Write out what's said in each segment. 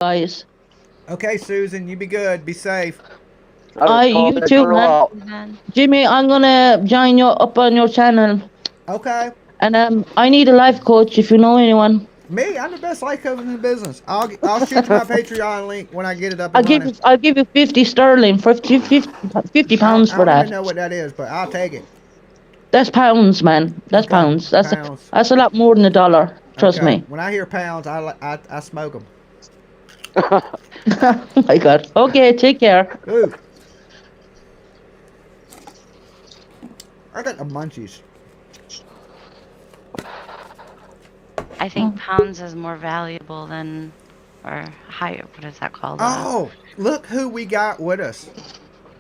guys. Okay, Susan, you be good. Be safe. I just You called that too, girl man. out. Jimmy, I'm gonna join you up on your channel. Okay. And I need a life coach if you know anyone. Me, I'm the best life coach in the business. I'll shoot you my Patreon link when I get it up and running. I'll give you 50 sterling for 50 pounds I for don't that. even know what that is, but I'll take it. That's pounds, man. That's Okay, pounds. pounds. That's a lot more than $1. Trust Okay. me. When I hear pounds, I smoke them. Oh my God. Okay, take care. Ooh. I got the munchies. I think pounds is more valuable than, or higher. What is that called? Oh, look who we got with us.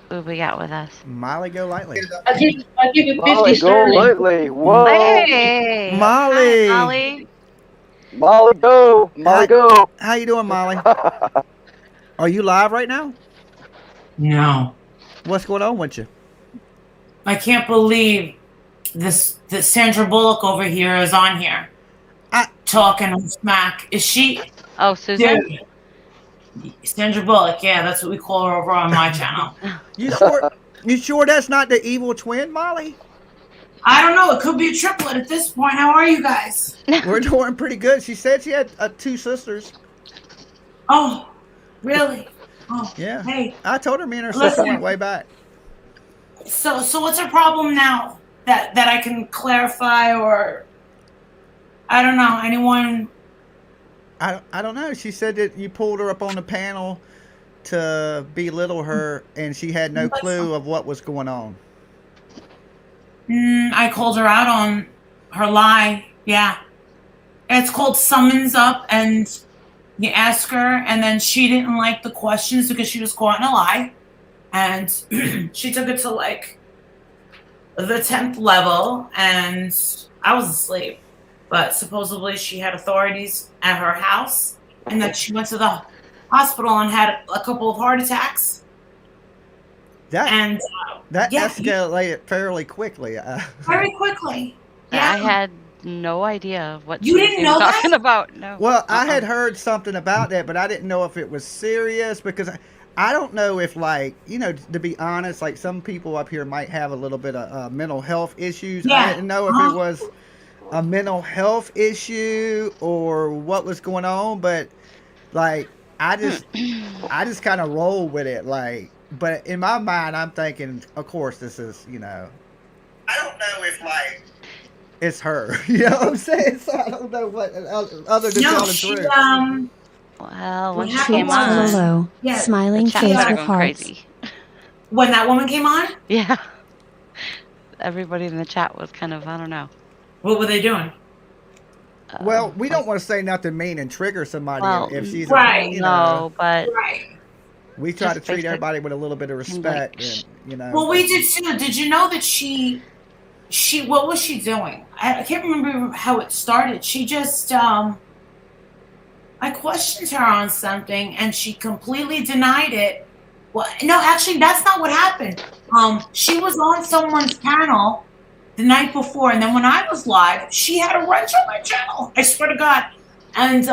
Who we got with us? Molly Golightly. I'll give you 50 Molly sterling. GOLIGHTly. Whoa. Hey, Molly. Hi, Molly. Molly go. Molly go. How you doing, Molly? Are you live right now? No. What's going on with you? I can't believe this that Sandra Bullock over here is on here. Talking smack. Is she? Oh, Susan? Dude. Sandra Bullock, yeah, that's what we call her over on my channel. You sure that's not the evil twin, Molly? I don't know. It could be a triplet at this point. How are you guys? We're doing pretty good. She said she had 2 sisters. Oh, really? Oh, yeah. Hey, I told her me and her sister went way back. So what's her problem now? That I can clarify, or I don't know. Anyone? I don't know. She said that you pulled her up on the panel to belittle her, and she had no clue of what was going on. I called her out on her lie. Yeah. It's called summons up, and you ask her, and then she didn't like the questions because she was caught in a lie. And she took it to like the 10th level, and I was asleep. But supposedly she had authorities at her house, and that she went to the hospital and had a couple of heart attacks. That yeah, escalated fairly quickly. Very quickly. Yeah. I had no idea what you didn't know talking about. No. Well, I had heard something about that, but I didn't know if it was serious because I don't know if, like, you know, to be honest, like some people up here might have a little bit of mental health issues. Yeah. I didn't know if it was a mental health issue or what was going on, but like I just kind of roll with it, like. But in my mind, I'm thinking, of course, this is, you know, I don't know if like it's her. You know what I'm saying? So I don't know what other than telling the truth. Well, when she came on, hello, smiling face with hearts. Crazy. When that woman came on? Yeah. Everybody in the chat was kind of, I don't know. What were they doing? Well, we don't want to say nothing mean and trigger somebody if she's right. You know, but we try to treat everybody with a little bit of respect, and, you know. Well, we did too. Did you know that she what was she doing? I can't remember how it started. She just I questioned her on something, and she completely denied it. Well, no, actually, that's not what happened. She was on someone's panel the night before, and then when I was live, she had a wrench on my channel. I swear to God. And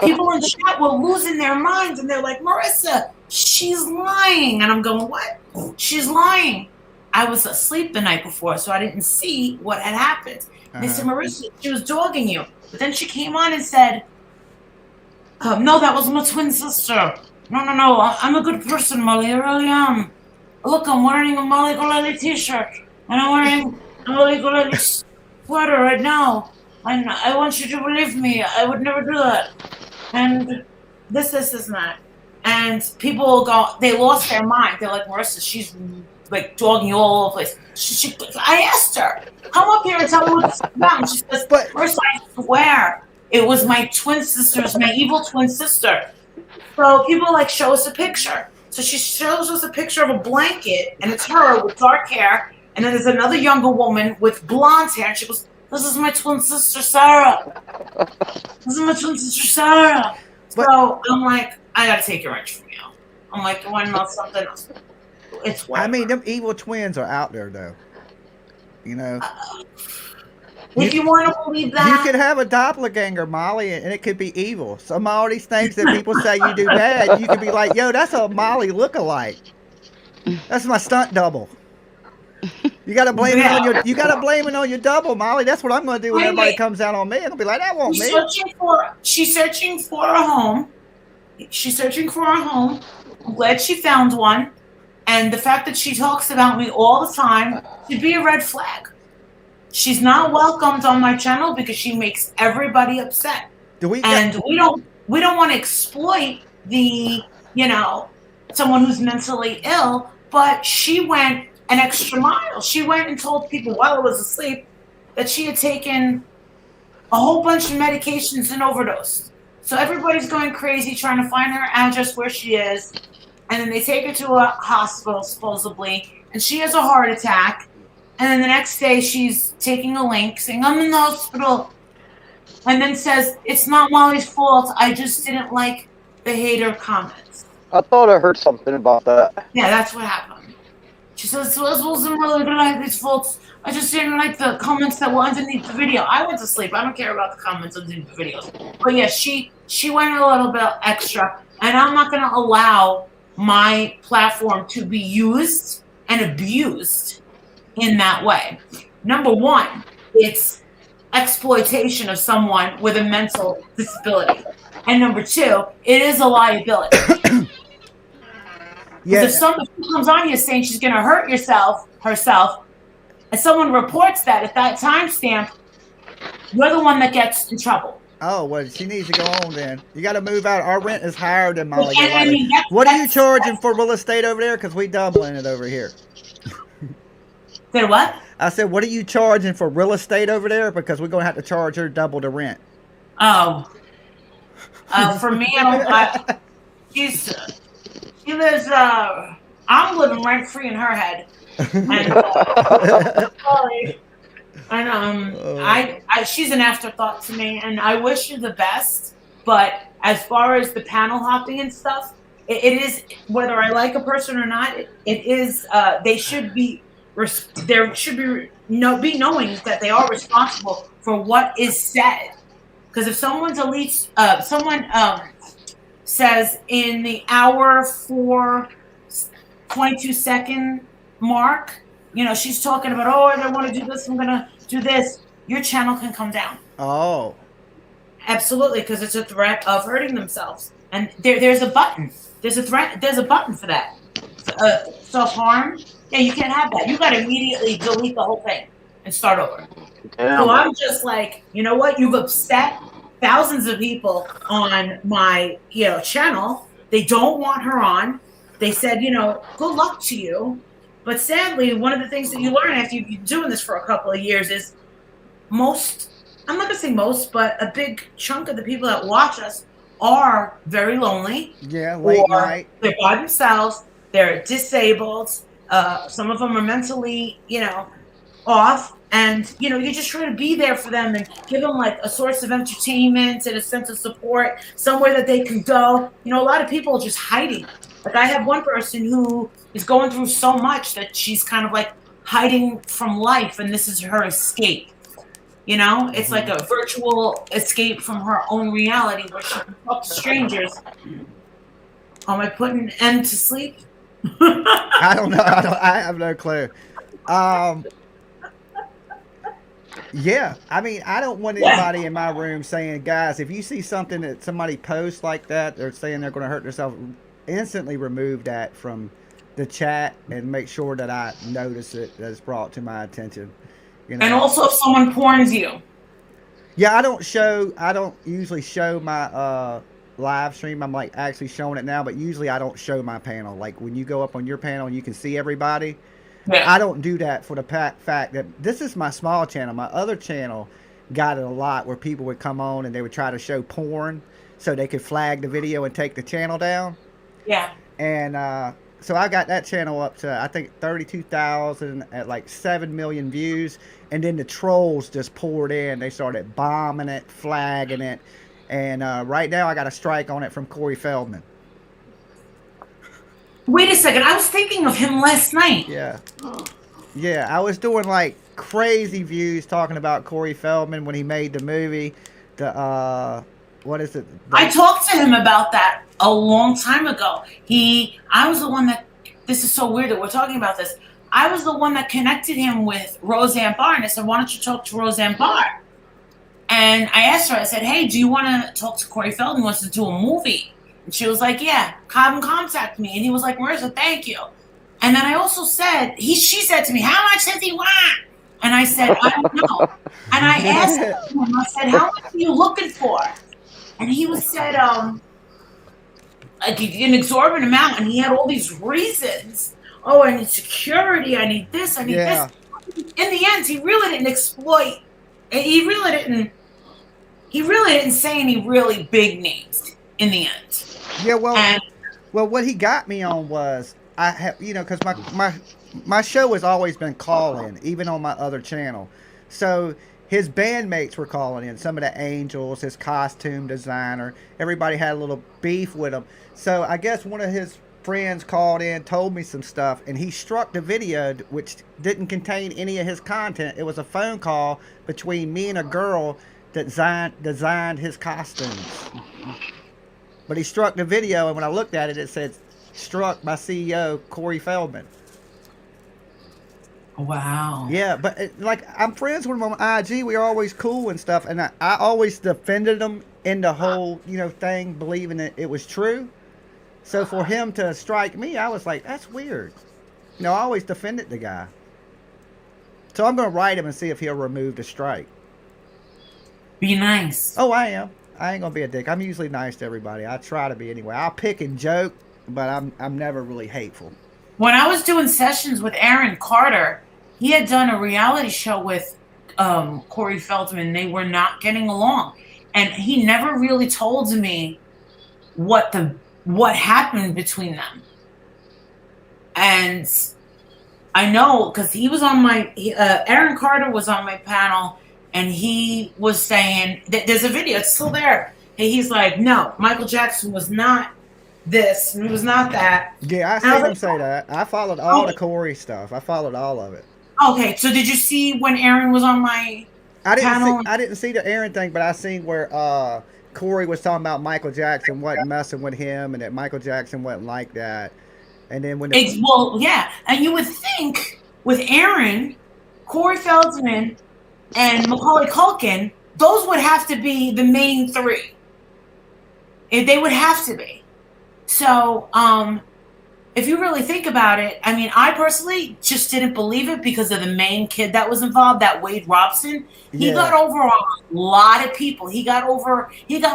people in the chat were losing their minds, and they're like, Marissa, she's lying. And I'm going, what? She's lying. I was asleep the night before, so I didn't see what had happened. And they said, Marissa, she was dogging you. But then she came on and said, no, that was my twin sister. No, I'm a good person, Molly. I really am. Look, I'm wearing a Molly Golightly t-shirt. And I'm wearing a Molly Golightly sweater right now. And I want you to believe me. I would never do that. And this, and that. And people go, they lost their mind. They're like, Marissa, she's like dogging you all over the place. I asked her, come up here and tell me what this is about. And she says, Marissa, I swear it was my twin sister's, my evil twin sister. So people like show us a picture. So she shows us a picture of a blanket, and it's her with dark hair. And then there's another younger woman with blonde hair. And she goes, this is my twin sister, Sarah. This is my twin sister, Sarah. So I'm like, I got to take your wrench from you. I'm like, you want to know something else? It's whatever. I mean, them evil twins are out there, though. You know? If you want to believe that. You could have a doppelganger, Molly, and it could be evil. Some of all these things that people say you do bad, you could be like, yo, that's a Molly look-alike. That's my stunt double. You gotta blame it on your. You gotta blame it on your double, Molly. That's what I'm gonna do when everybody comes out on me. I'm gonna be like, that won't me. She's searching for a home. She's searching for a home. I'm glad she found one. And the fact that she talks about me all the time should be a red flag. She's not welcomed on my channel because she makes everybody upset. We don't want to exploit the, someone who's mentally ill, but she went an extra mile. She went and told people while I was asleep that she had taken a whole bunch of medications and overdosed. So everybody's going crazy trying to find her address where she is. And then they take her to a hospital, supposedly, and she has a heart attack. And then the next day, she's taking a link, saying, I'm in the hospital. And then says, it's not Molly's fault. I just didn't like the hater comments. I thought I heard something about that. Yeah, that's what happened. She says, it wasn't really GOLIGHTLY's fault. I just didn't like the comments that were underneath the video. I went to sleep. I don't care about the comments underneath the videos. But yeah, she went a little bit extra. And I'm not going to allow my platform to be used and abused in that way. Number one, it's exploitation of someone with a mental disability. And number two, it is a liability. Because if someone comes on here saying she's going to hurt herself, and someone reports that at that timestamp, you're the one that gets in trouble. Oh, well, she needs to go on then. You got to move out. Our rent is higher than Molly. What are you charging for real estate over there? Because we doubling it over here. Say what? I said, what are you charging for real estate over there? Because we're going to have to charge her double the rent. Oh. For me, she lives, I'm living rent free in her head. And, she's an afterthought to me, and I wish her the best. But as far as the panel hopping and stuff, it is, whether I like a person or not, it is. They should be. There should be knowing that they are responsible for what is said. Because if someone says in the hour 4:22 mark, she's talking about, oh, I don't want to do this, I'm gonna do this, your channel can come down. Oh. Absolutely, because it's a threat of hurting themselves. And there's a button. There's a button for that. Self-harm. Yeah, you can't have that. You gotta immediately delete the whole thing and start over. Damn. So I'm just like, you know what? You've upset thousands of people on my channel. They don't want her on. They said, good luck to you. But sadly, one of the things that you learn after you've been doing this for a couple of years is I'm not going to say most, but a big chunk of the people that watch us are very lonely. Yeah, late night. They're by themselves. They're disabled. Some of them are mentally, off. And, you just try to be there for them and give them like a source of entertainment and a sense of support, somewhere that they can go. A lot of people are just hiding. Like I have one person who is going through so much that she's kind of like hiding from life, and this is her escape. It's like a virtual escape from her own reality where she can talk to strangers. Am I putting an end to sleep? I don't know. I have no clue. Yeah, I mean, I don't want anybody in my room saying, guys, if you see something that somebody posts like that, they're saying they're going to hurt themselves, instantly remove that from the chat and make sure that I notice it, that it's brought to my attention. And also if someone porns you. Yeah, I don't usually show my live stream. I'm like actually showing it now, but usually I don't show my panel. Like when you go up on your panel and you can see everybody. Yeah. I don't do that for the fact that this is my small channel. My other channel got it a lot where people would come on and they would try to show porn so they could flag the video and take the channel down. Yeah. And so I got that channel up to, I think, 32,000 at like 7 million views. And then the trolls just poured in. They started bombing it, flagging it. And right now I got a strike on it from Corey Feldman. Wait a second. I was thinking of him last night. Yeah. Yeah, I was doing like crazy views talking about Corey Feldman when he made the movie. What is it? I talked to him about that a long time ago. I was the one that, this is so weird that we're talking about this. I was the one that connected him with Roseanne Barr, and I said, why don't you talk to Roseanne Barr? And I asked her, I said, hey, do you want to talk to Corey Feldman? He wants to do a movie. And she was like, yeah, have him contact me. And he was like, Marissa, thank you. And then I also said, she said to me, how much does he want? And I said, I don't know. And I asked him, I said, how much are you looking for? And he said, like an exorbitant amount. And he had all these reasons. Oh, I need security. I need this. I need this. In the end, he really didn't exploit. He really didn't say any really big names in the end. Yeah, well, what he got me on was because my show has always been call-in, even on my other channel. So his bandmates were calling in, some of the angels, his costume designer. Everybody had a little beef with him. So I guess one of his friends called in, told me some stuff, and he struck the video, which didn't contain any of his content. It was a phone call between me and a girl that designed his costumes. But he struck the video, and when I looked at it, it said, struck by CEO Corey Feldman. Wow. Yeah, but I'm friends with him on IG. We are always cool and stuff, and I always defended him in the whole, thing, believing that it was true. So for him to strike me, I was like, that's weird. I always defended the guy. So I'm going to write him and see if he'll remove the strike. Be nice. Oh, I am. I ain't going to be a dick. I'm usually nice to everybody. I try to be anyway. I'll pick and joke, but I'm never really hateful. When I was doing sessions with Aaron Carter, he had done a reality show with Corey Feldman. They were not getting along. And he never really told me what happened between them. And I know because he was on Aaron Carter was on my panel, and he was saying that there's a video, it's still there. And he's like, no, Michael Jackson was not this, and he was not that. Yeah, I seen him say that. I followed all the Corey stuff. I followed all of it. Okay, so did you see when Aaron was on my panel? I didn't see the Aaron thing, but I seen where Corey was talking about Michael Jackson wasn't messing with him, and that Michael Jackson wasn't like that. And then when yeah, and you would think with Aaron, Corey Feldman, and Macaulay Culkin, those would have to be the main three. They would have to be. So, if you really think about it, I mean, I personally just didn't believe it because of the main kid that was involved, that Wade Robson. He got over a lot of people. He got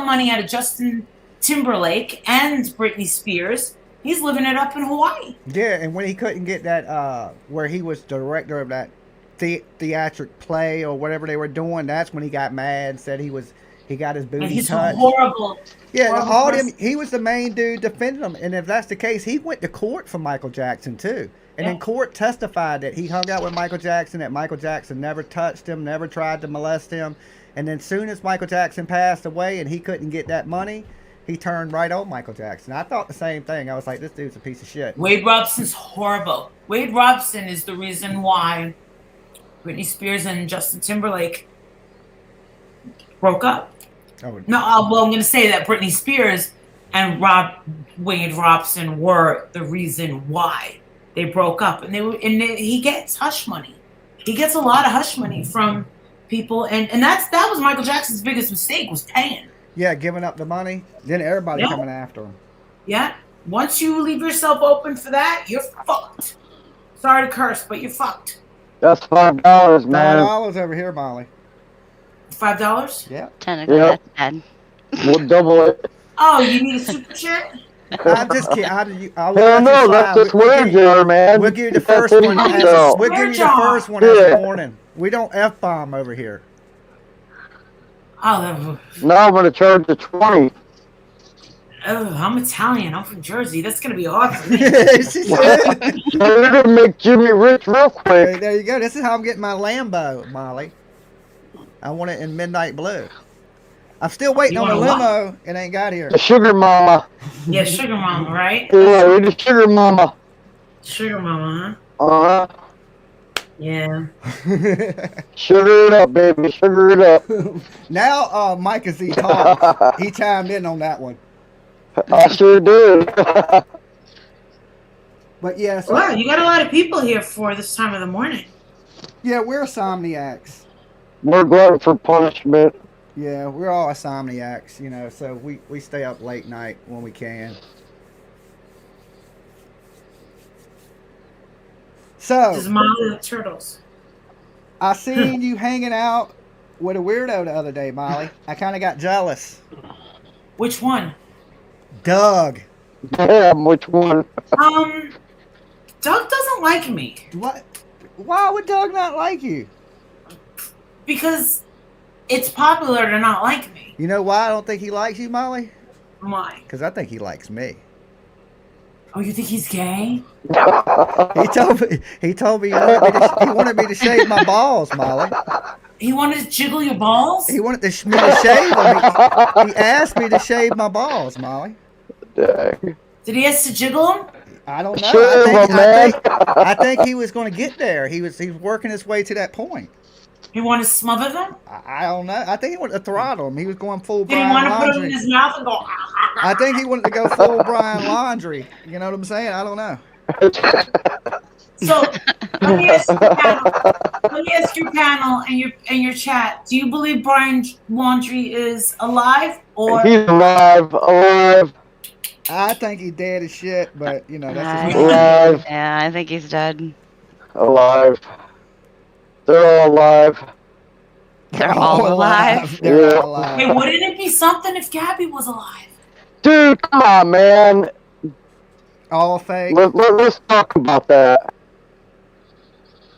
money out of Justin Timberlake and Britney Spears. He's living it up in Hawaii. Yeah, and when he couldn't get that, where he was director of that theatric play or whatever they were doing, that's when he got mad and said he got his booty touched. Horrible. Yeah, horrible he was the main dude defending him, and if that's the case, he went to court for Michael Jackson too. And in court testified that he hung out with Michael Jackson, that Michael Jackson never touched him, never tried to molest him. And then soon as Michael Jackson passed away and he couldn't get that money, he turned right on Michael Jackson. I thought the same thing. I was like, this dude's a piece of shit. Wade Robson's horrible. Wade Robson is the reason why Britney Spears and Justin Timberlake broke up. Oh, no, well, I'm going to say that Britney Spears and Wade Robson were the reason why they broke up, and he gets hush money. He gets a lot of hush money from people, and that was Michael Jackson's biggest mistake, was paying. Yeah, giving up the money. Then everybody coming after him. Yeah. Once you leave yourself open for that, you're fucked. Sorry to curse, but you're fucked. That's $5, man. $5 over here, Molly. $5? Yeah. Technically, that's bad. We'll double it. Oh, you need a super chat? I'm just kidding. Hell no, that's the swear jar, man. We'll give you the first one. We'll give you the first one this morning. We don't F-bomb over here. Oh, no, I'm going to charge you 20. Oh, I'm Italian. I'm from Jersey. That's going to be hard for me. You're going to make Jimmy rich real quick. There you go. This is how I'm getting my Lambo, Molly. I want it in midnight blue. I'm still waiting on the limo. It ain't got here. The sugar mama. Yeah, sugar mama, right? Yeah, we're the sugar mama. Sugar mama, huh? Yeah. Sugar it up, baby. Sugar it up. Now, Mike Z talks. He chimed in on that one. I sure did. But yeah, so, Wow, you got a lot of people here for this time of the morning. yeah, we're insomniacs. We're glad for punishment. Yeah, we're all insomniacs, you know, so we stay up late night when we can. So, This is Molly the Turtles. I seen you hanging out with a weirdo the other day, Molly. I kind of got jealous. Which one? Doug. Damn, which one? Doug doesn't like me. What? Why would Doug not like you? Because it's popular to not like me. You know why I don't think he likes you, Molly? Why? Because I think he likes me. Oh, you think he's gay? He told me he wanted me to shave my balls, Molly. He wanted to jiggle your balls? He wanted me to shave them. He asked me to shave my balls, Molly. Dang. Did he ask to jiggle them? I don't know. Shave I think he was going to get there. He was working his way to that point. He wanted to smother them? I don't know. I think he wanted to throttle him. He was going full Did he Brian want to put them in Laundrie. his mouth and go? I think he wanted to go full Brian Laundrie. You know what I'm saying? I don't know. So let me ask your panel. Let me ask your panel and your chat. Do you believe Brian Laundrie is alive or? He's alive. I think he's dead as shit, but you know that's just Alive. Yeah, I think he's dead. Alive. They're all alive. They're all alive. They're Yeah. all alive. Hey, wouldn't it be something if Gabby was alive? Dude, come on, man. All fake. Let's talk about that.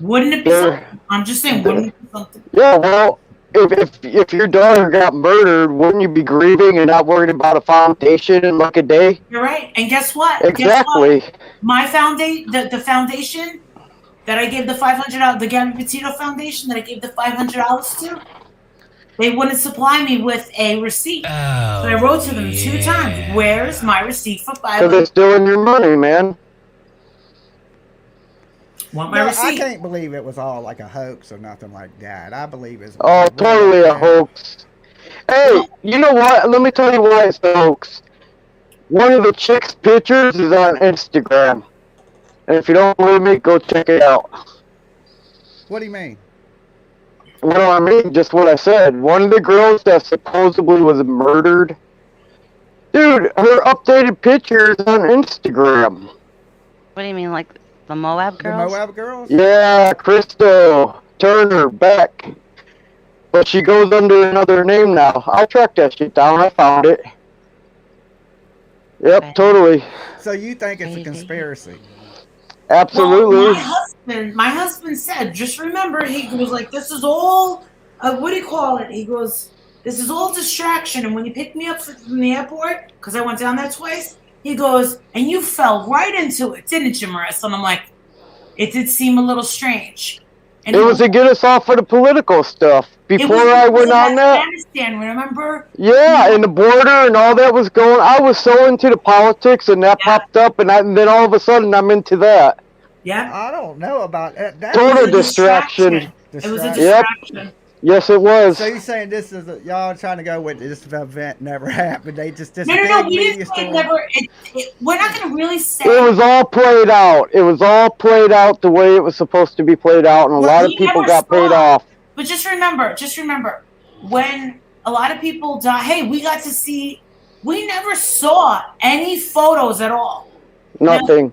Wouldn't it be something? I'm just saying, wouldn't it be something? Yeah, well, if your daughter got murdered, wouldn't you be grieving and not worried about a foundation in like a day? You're right. And guess what? Exactly. Guess what? My foundation, the foundation that I gave the $500, the Gabby Petito Foundation that I gave the $500 to, they wouldn't supply me with a receipt. So I wrote to them 2 times. Where's my receipt for Because they're $500? stealing your money, man. Want my No, I receipt? can't believe it was all like a hoax or nothing like that. I believe it's Oh, totally a hoax. Hey, you know what? Let me tell you why it's a hoax. One of the chick's pictures is on Instagram. And if you don't believe me, go check it out. What do you mean? What do I mean? Just what I said. One of the girls that supposedly was murdered. Dude, her updated picture is on Instagram. What do you mean, like the Moab girls? The Moab girls? Yeah, Crystal Turner Beck. But she goes under another name now. I tracked that shit down. I found it. Yep, Okay. totally. So you think it's a conspiracy? Absolutely. Well, my husband said, just remember, he goes like, this is all, what do you call it? He goes, this is all distraction. And when he picked me up from the airport, because I went down there twice, he goes, and you fell right into it, didn't you, Marissa? And I'm like, it did seem a little strange. And It was to get us off of the political stuff. Before I went on that. Afghanistan, remember? Yeah, and the border and all that was going. I was so into the politics, and that popped up, and then all of a sudden I'm into that. Yeah. I don't know about that. Total distraction. It was a Yep. distraction. Yes, it was. So you're saying this is y'all trying to go with this event never happened? They just this No, big we media didn't say story. it never. We're not going to really say. It was all played out. It was all played out the way it was supposed to be played out, and a lot of people got paid off. But just remember, when a lot of people die, hey, we never saw any photos at all. Nothing.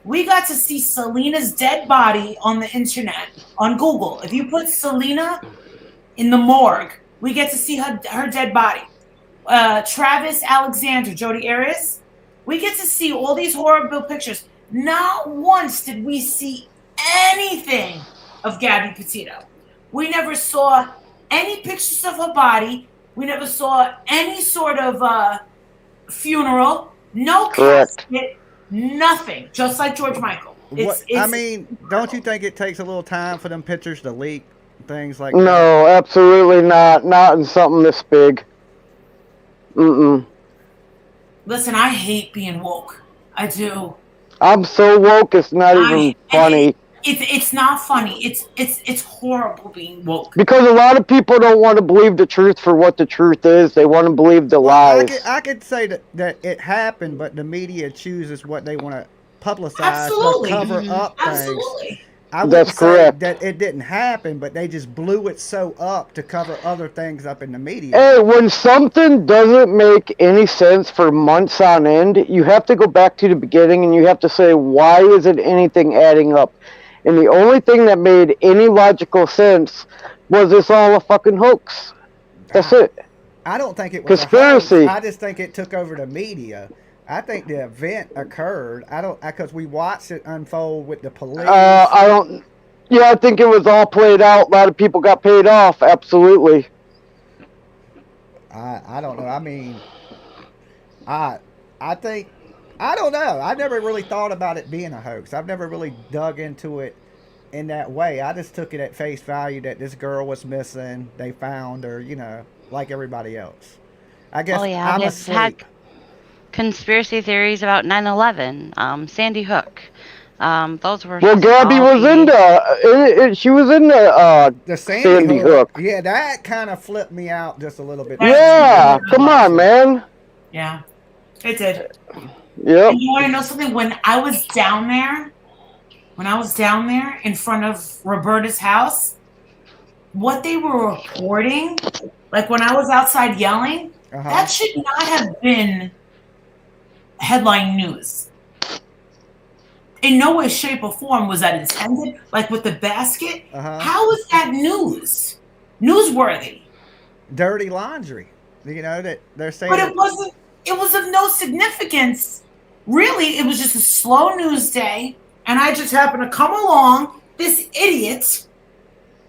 We got to see Selena's dead body on the internet, on Google. If you put Selena in the morgue, we get to see her dead body. Travis Alexander, Jodi Arias, we get to see all these horrible pictures. Not once did we see anything of Gabby Petito. We never saw any pictures of her body. We never saw any sort of funeral. No casket. Nothing. Just like George Michael. I mean, don't you think it takes a little time for them pictures to leak? Things like that? No, absolutely not. Not in something this big. Listen, I hate being woke. I do. I'm so woke, it's not even funny. it's not funny. It's horrible being woke. Because a lot of people don't want to believe the truth for what the truth is. They want to believe the lies. I could say that it happened, but the media chooses what they want to publicize Absolutely. or cover up things. Absolutely. I wouldn't That's say correct. that it didn't happen, but they just blew it so up to cover other things up in the media. Hey, when something doesn't make any sense for months on end, you have to go back to the beginning and you have to say, why isn't anything adding up? And the only thing that made any logical sense was it's all a fucking hoax. That's it. I don't think it was Conspiracy. a hoax. I just think it took over the media. I think the event occurred. Because we watched it unfold with the police. I think it was all played out. A lot of people got paid off. Absolutely. I don't know. I mean, I think, I don't know. I never really thought about it being a hoax. I've never really dug into it in that way. I just took it at face value that this girl was missing. They found her, like everybody else. I guess I'm asleep. Conspiracy theories about 9/11, Sandy Hook. Those were. Well, Gabby was she was in the Sandy Hook. Yeah, that kind of flipped me out just a little bit. Yeah, come on, man. Yeah, it did. Yep. And you want to know something? When I was down there in front of Roberta's house, what they were reporting, like when I was outside yelling, that should not have been headline news. In no way, shape, or form was that intended. Like with the basket, how is that newsworthy? Dirty laundry, that they're saying. But it wasn't. It was of no significance. Really, it was just a slow news day, and I just happened to come along. This idiot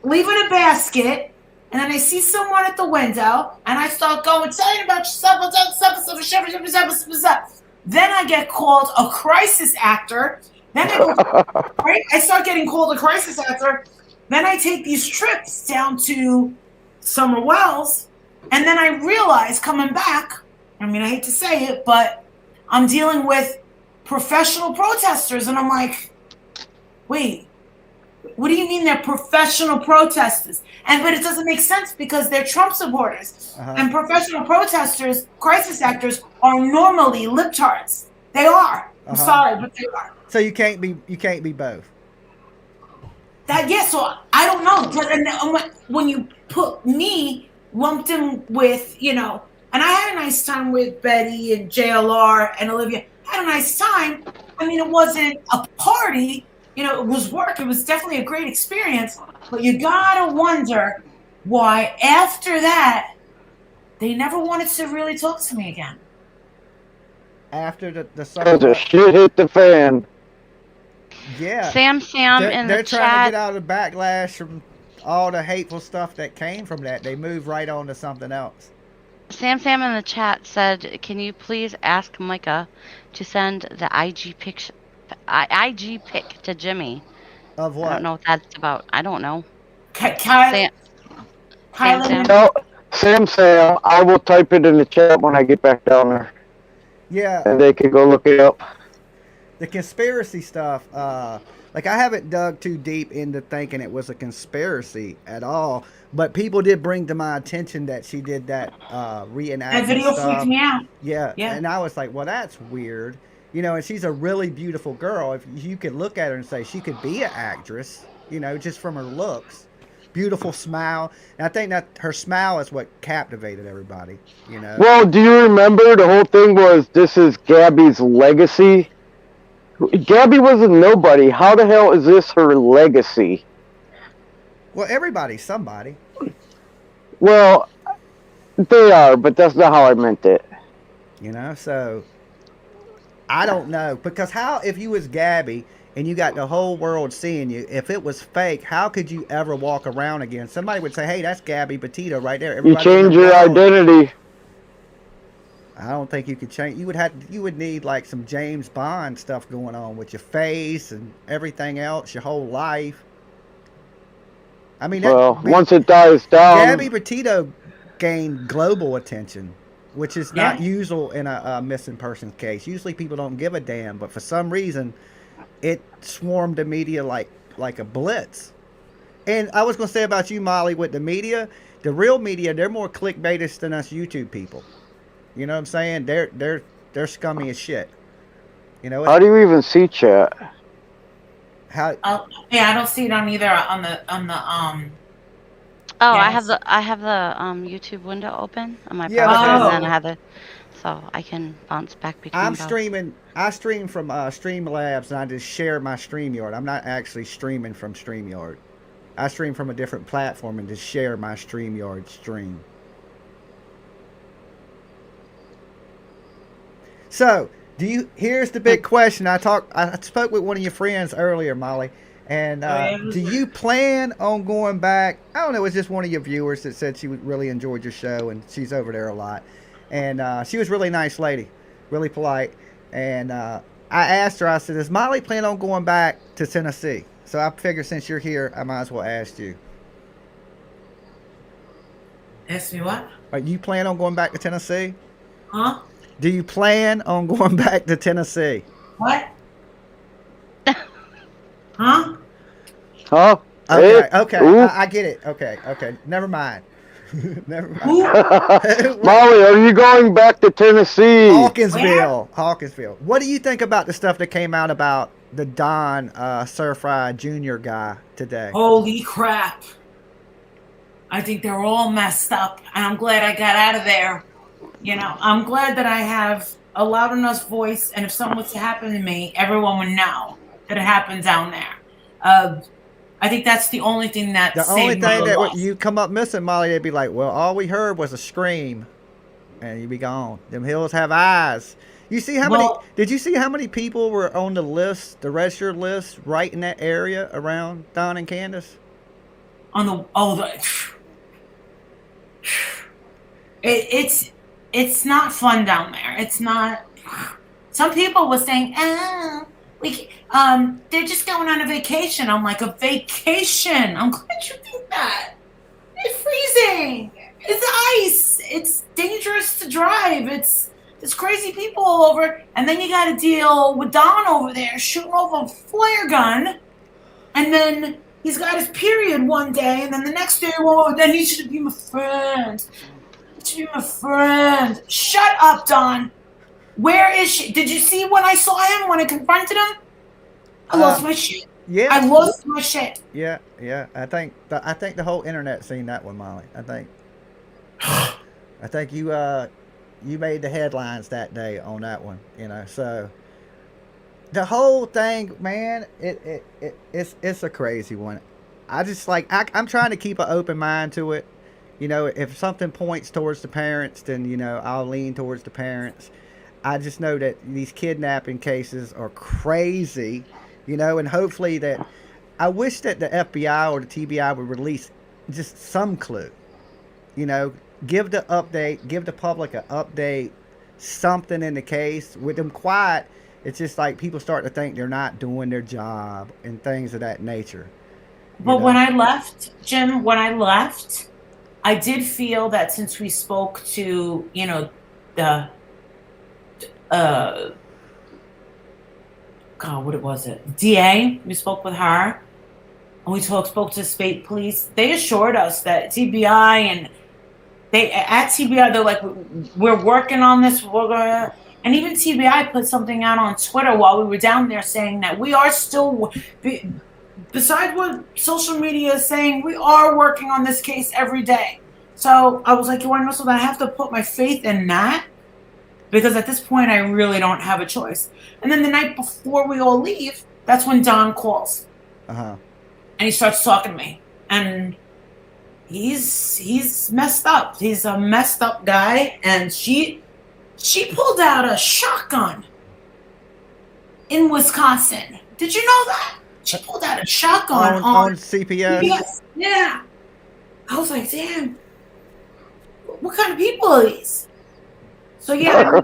leaving a basket, and then I see someone at the window, and I start going, "Tell you about yourself." Then I get called a crisis actor. Then I start getting called a crisis actor. Then I take these trips down to Summer Wells, and then I realize coming back, I mean, I hate to say it, but I'm dealing with professional protesters, and I'm like, wait, what do you mean they're professional protesters? But it doesn't make sense because they're Trump supporters. And professional protesters, crisis actors, are normally libtards. They are. I'm sorry, but they are. So you can't be both. So I don't know. But when you put me lumped in with, and I had a nice time with Betty and JLR and Olivia. I had a nice time. I mean, it wasn't a party. It was work. It was definitely a great experience. But you gotta wonder why after that they never wanted to really talk to me again. After the Because the shit hit the fan. Yeah. Sam in they're the trying chat. to get out of the backlash from all the hateful stuff that came from that. They move right on to something else. Sam in the chat said, "Can you please ask Micah to send the IG pic to Jimmy?" Of what? I don't know what that's about. I don't know. Sam. Sam, I will type it in the chat when I get back down there. Yeah. And they can go look it up. The conspiracy stuff, I haven't dug too deep into thinking it was a conspiracy at all, but people did bring to my attention that she did that reenactment That video stuff. freaked me out. Yeah, and I was like, well, that's weird. And she's a really beautiful girl. If you could look at her and say she could be an actress, just from her looks. Beautiful smile. And I think that her smile is what captivated everybody, Well, do you remember the whole thing was this is Gabby's legacy? Gabby was a nobody. How the hell is this her legacy? Well, everybody's somebody. Well, they are, but that's not how I meant it. So I don't know. Because if you was Gabby and you got the whole world seeing you, if it was fake, how could you ever walk around again? Somebody would say, hey, that's Gabby Petito right there. You change your identity. I don't think you could change. You would need like some James Bond stuff going on with your face and everything else, your whole life. I mean, once it dies down. Gabby Petito gained global attention, which is not usual in a missing persons case. Usually people don't give a damn, but for some reason, it swarmed the media like like a blitz. And I was gonna say about you, Molly, with the media, the real media, they're more clickbaitish than us YouTube people. You know what I'm saying? They're scummy as shit. You know. How do you even see chat? How? Yeah, I don't see it on either on the Oh, Yes. I have the YouTube window open on my Yeah, browser, but- and then I have the, so I can bounce back between I'm both. streaming. I stream from Streamlabs, and I just share my StreamYard. I'm not actually streaming from StreamYard. I stream from a different platform and just share my StreamYard stream. So, here's the big question. I spoke with one of your friends earlier, Molly, and do you plan on going back? I don't know. It was just one of your viewers that said she really enjoyed your show, and she's over there a lot. And she was a really nice lady, really polite. And I asked her, I said, does Molly plan on going back to Tennessee? So I figured since you're here, I might as well ask you. Ask me what? You plan on going back to Tennessee? Huh? Do you plan on going back to Tennessee? What? Huh? Huh? Okay, okay, I get it. Okay, never mind. Never mind. Molly, are you going back to Tennessee? Hawkinsville. What do you think about the stuff that came out about the Don Sir-Fry Jr. guy today? Holy crap. I think they're all messed up, and I'm glad I got out of there. You know, I'm glad that I have a loud enough voice, and if something was to happen to me, everyone would know that it happened down there. I think that's the only thing that The saved only thing my that life. you come up missing, Molly, they'd be like, well, all we heard was a scream, and you'd be gone. Them hills have eyes. You see how many? Did you see how many people were on the list, the registered list, right in that area around Don and Candace? It's not fun down there. It's not. Some people were saying, they're just going on a vacation. I'm like, a vacation? I'm glad you think that. It's freezing. It's ice. It's dangerous to drive. There's crazy people all over. And then you got to deal with Don over there shooting off a flare gun. And then he's got his period one day. And then the next day, then he should be my friend. He should be my friend. Shut up, Don. Where is she? Did you see when I saw him, when I confronted him? I lost my shit. Yeah. I lost my shit. Yeah. I think the whole internet seen that one, Molly. I think you made the headlines that day on that one. You know, so the whole thing, man, it's a crazy one. I just I'm trying to keep an open mind to it. You know, if something points towards the parents, then you know I'll lean towards the parents. I just know that these kidnapping cases are crazy, you know, and hopefully that I wish that the FBI or the TBI would release just some clue, you know, give the update, give the public an update, something in the case. With them quiet, it's just like people start to think they're not doing their job and things of that nature. But when I left, Jim, I did feel that since we spoke to, you know, the what was it? DA. We spoke with her, and we spoke to state police. They assured us that TBI and they're like, we're working on this. And even TBI put something out on Twitter while we were down there saying that we are still, besides what social media is saying, we are working on this case every day. So I was like, you want to know something? I have to put my faith in that. Because at this point, I really don't have a choice. And then the night before we all leave, that's when Don calls. Uh-huh. And he starts talking to me. And he's messed up. He's a messed up guy. And she pulled out a shotgun in Wisconsin. Did you know that? She pulled out a shotgun on CPS. Yes. Yeah. I was like, damn. What kind of people are these? So yeah,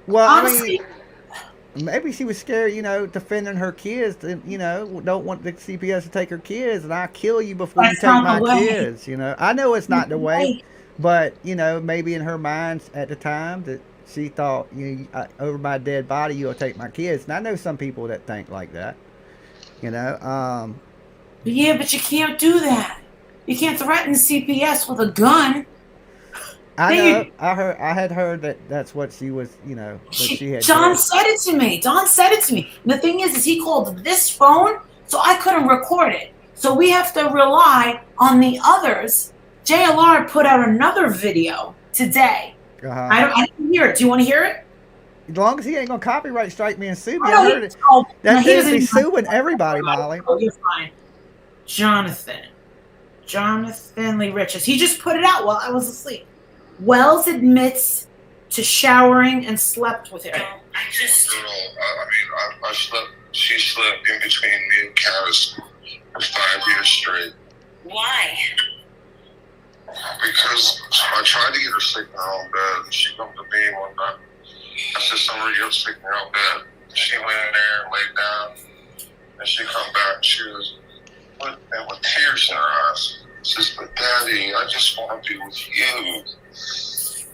well, honestly, I mean, maybe she was scared, you know, defending her kids, and you know, don't want the CPS to take her kids, and I'll kill you before you take my kids. You know, I know it's not the way, but you know, maybe in her mind at the time that she thought, you know, over my dead body, you'll take my kids. And I know some people that think like that. You know, Yeah, but you can't do that. You can't threaten CPS with a gun. I know. I had heard that that's what she was, that she had. Don said it to me. And the thing is he called this phone, so I couldn't record it. So we have to rely on the others. JLR put out another video today. I didn't hear it. Do you want to hear it? As long as he ain't gonna copyright strike me and sue me, I heard it. That dude be suing everybody, Molly. Oh, you're fine. Jonathan Lee Richards. He just put it out while I was asleep. Wells admits to showering and slept with her. She slept in between me and Candace for 5 years straight. Why? Because I tried to get her sleep in her own bed, and she come to me one night. I said, "Summer, you have to sleep in your own bed." She went in there and laid down, and she come back, and she was with tears in her eyes. She says, "But Daddy, I just want to be with you."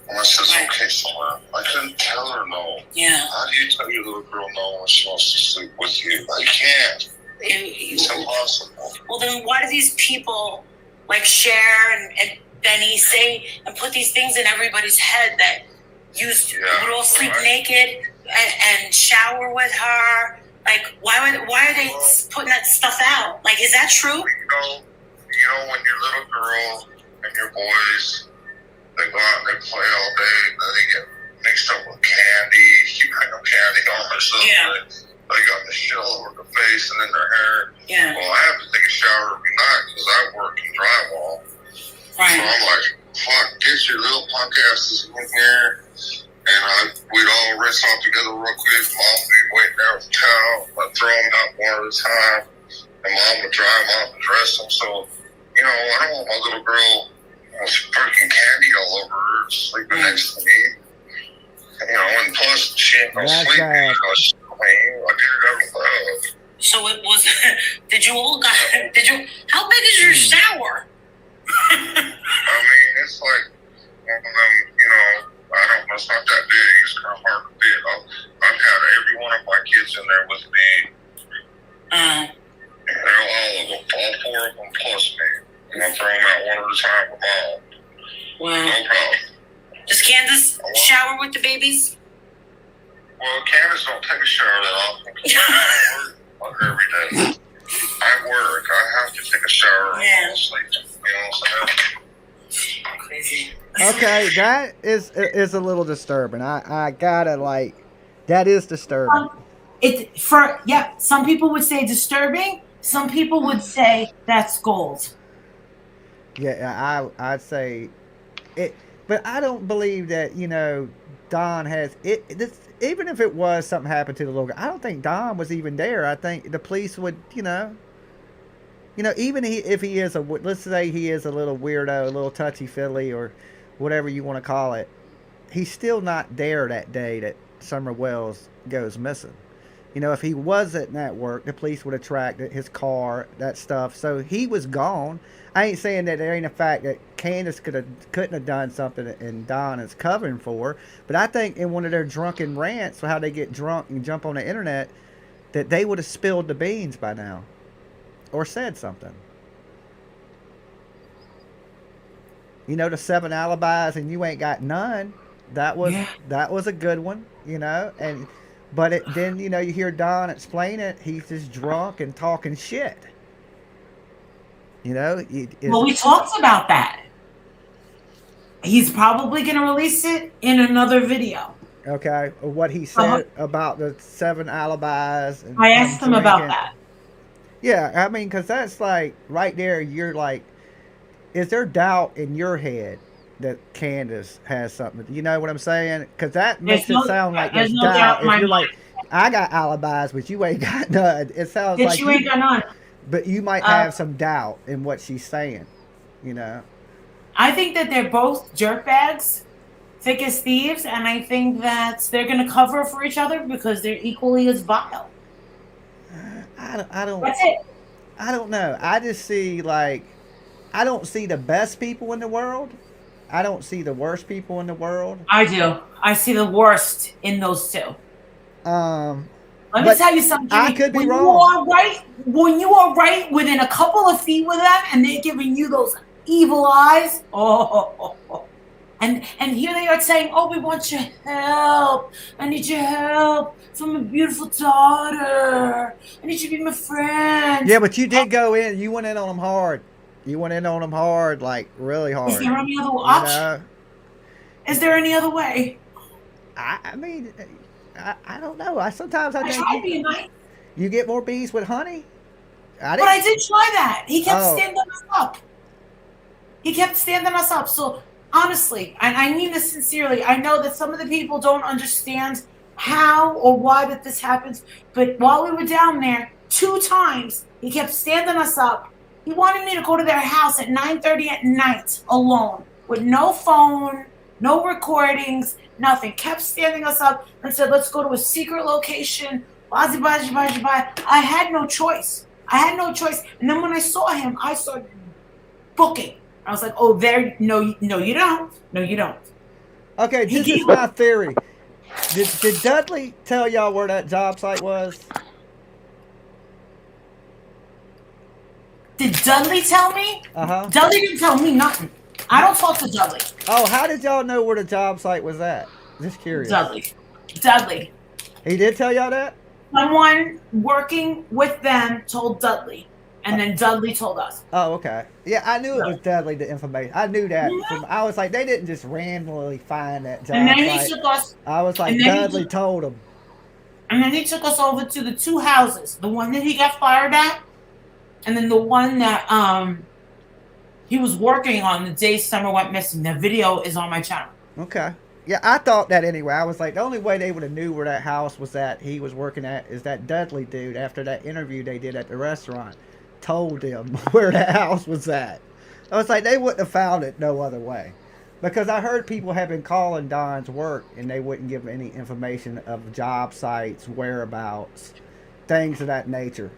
And I says, "Okay, Summer." I couldn't tell her no. Yeah. How do you tell your little girl no when she wants to sleep with you? I can't. It's impossible. Well, then why do these people like Cher and Benny say and put these things in everybody's head that would all sleep naked and shower with her? Like, why are they putting that stuff out? Like, is that true? You know, when your little girl and your boys, they go out and they play all day, and then they get mixed up with candy. You bring them candy on or something. Yeah. They got the shit all over their face and in their hair. Yeah. Well, I have to take a shower every night because I work in drywall. Right. So I'm like, fuck, get your little punk asses in here. And we'd all rinse off together real quick. Mom would be waiting there with a towel. I'd throw them out one at a time. And Mom would dry them off and dress them. So, I don't want my little girl with freaking candy all over her sleeping next to me. And plus, she ain't gonna sleep. I did it out of love. So it was. How big is your shower? I mean, it's like one of them, I don't know, it's not that big. It's kind of hard to fit. I've had every one of my kids in there with me. And they're all 4 of them plus me. And I throw them out one at a time with Mom. Wow. No problem. Does Candace shower with the babies? Well, Candace don't take a shower that often because I work every day. I work. I have to take a shower or fall asleep. You know what I'm saying? Crazy. Okay, that is a little disturbing. I gotta that is disturbing. Some people would say disturbing. Some people would say that's gold. Yeah, I'd say it, but I don't believe that Don has it. Even if it was something happened to the little girl, I don't think Don was even there. I think the police would, even if he is let's say he is a little weirdo, a little touchy-feely, or whatever you want to call it, he's still not there that day that Summer Wells goes missing. If he wasn't at work, the police would have tracked his car, that stuff. So he was gone. I ain't saying that there ain't a fact that Candace couldn't have done something and Don is covering for, but I think in one of their drunken rants, how they get drunk and jump on the internet, that they would have spilled the beans by now or said something. The 7 alibis and you ain't got none. That was a good one, But then, you hear Don explain it. He's just drunk and talking shit. Well, we talked about that. He's probably going to release it in another video. Okay. What he said about the 7 alibis. And I asked him about that. Yeah. I mean, because that's right there, you're is there doubt in your head that Candace has something? You know what I'm saying? Because that makes it sound like there's no doubt. If you're I got alibis, but you ain't got none. It sounds like you ain't got none. But you might have some doubt in what she's saying, I think that they're both jerkbags, thick as thieves, and I think that they're going to cover for each other because they're equally as vile. I don't. That's it. I don't know. I just see I don't see the best people in the world. I don't see the worst people in the world. I do. I see the worst in those two. Let me tell you something, Jimmy. I could be when wrong. When you are right within a couple of feet with them and they're giving you those evil eyes, and here they are saying, oh, we want your help. I need your help from a beautiful daughter. I need you to be my friend. Yeah, but you did go in. You went in on them hard. You went in on them hard, like really hard. Is there any other option? Is there any other way? I mean, I don't know. Sometimes I think tried being nice. You get more bees with honey. But I did try that. He kept standing us up. He kept standing us up. So honestly, and I mean this sincerely, I know that some of the people don't understand how or why that this happens. But while we were down there, 2 times he kept standing us up. He wanted me to go to their house at 9:30 at night alone with no phone, no recordings, nothing. Kept standing us up and said, let's go to a secret location. I had no choice. And then when I saw him, I started booking. I was like, oh, no, you don't. No, you don't. Okay, this is my theory. Did Dudley tell y'all where that job site was? Did Dudley tell me? Dudley didn't tell me nothing. I don't talk to Dudley. Oh, how did y'all know where the job site was at? Just curious. Dudley. He did tell y'all that? Someone working with them told Dudley, and then Dudley told us. Oh, okay. Yeah, I knew it was Dudley, the information. I knew that. I was like, they didn't just randomly find that job And then site. he took us. I was like, Dudley told him. And then he took us over to the 2 houses. The one that he got fired at, and then the one that he was working on the day Summer went missing. The video is on my channel. Okay. Yeah, I thought that anyway. I was like, the only way they would have knew where that house was at, he was working at, is that Dudley dude, after that interview they did at the restaurant, told them where that house was at. I was like, they wouldn't have found it no other way. Because I heard people have been calling Don's work, and they wouldn't give any information of job sites, whereabouts, things of that nature.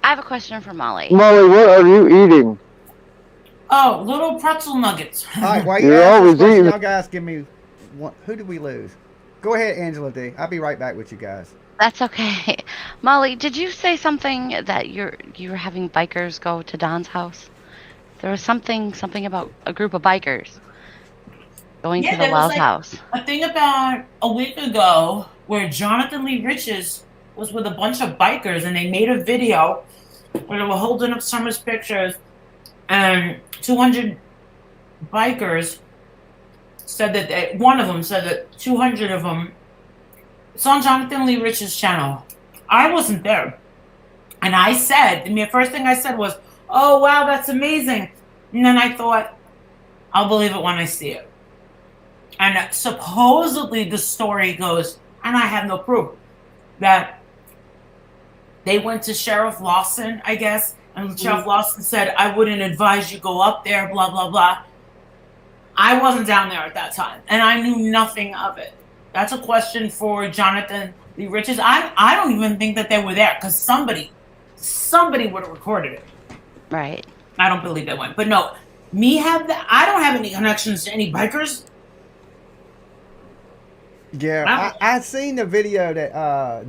I have a question for Molly. Molly, what are you eating? Oh, little pretzel nuggets. All right, while you ask this question, y'all guys give me one. Who did we lose? Go ahead, Angela D. I'll be right back with you guys. That's okay. Molly, did you say something that you were having bikers go to Don's house? There was something about a group of bikers going to the Wells house. A thing about a week ago where Jonathan Lee Riches was with a bunch of bikers, and they made a video where they were holding up Summer's pictures, and 200 bikers said that one of them said that 200 of them. It's on Jonathan Lee Rich's channel. I wasn't there, and the first thing I said was, "Oh wow, that's amazing," and then I thought, "I'll believe it when I see it." And supposedly the story goes, and I have no proof, that they went to Sheriff Lawson, I guess, and Sheriff Lawson said, I wouldn't advise you go up there, blah, blah, blah. I wasn't down there at that time, and I knew nothing of it. That's a question for Jonathan Lee Riches. I don't even think that they were there, because somebody would have recorded it. Right. I don't believe they went. But no, I don't have any connections to any bikers. Yeah, I seen the video that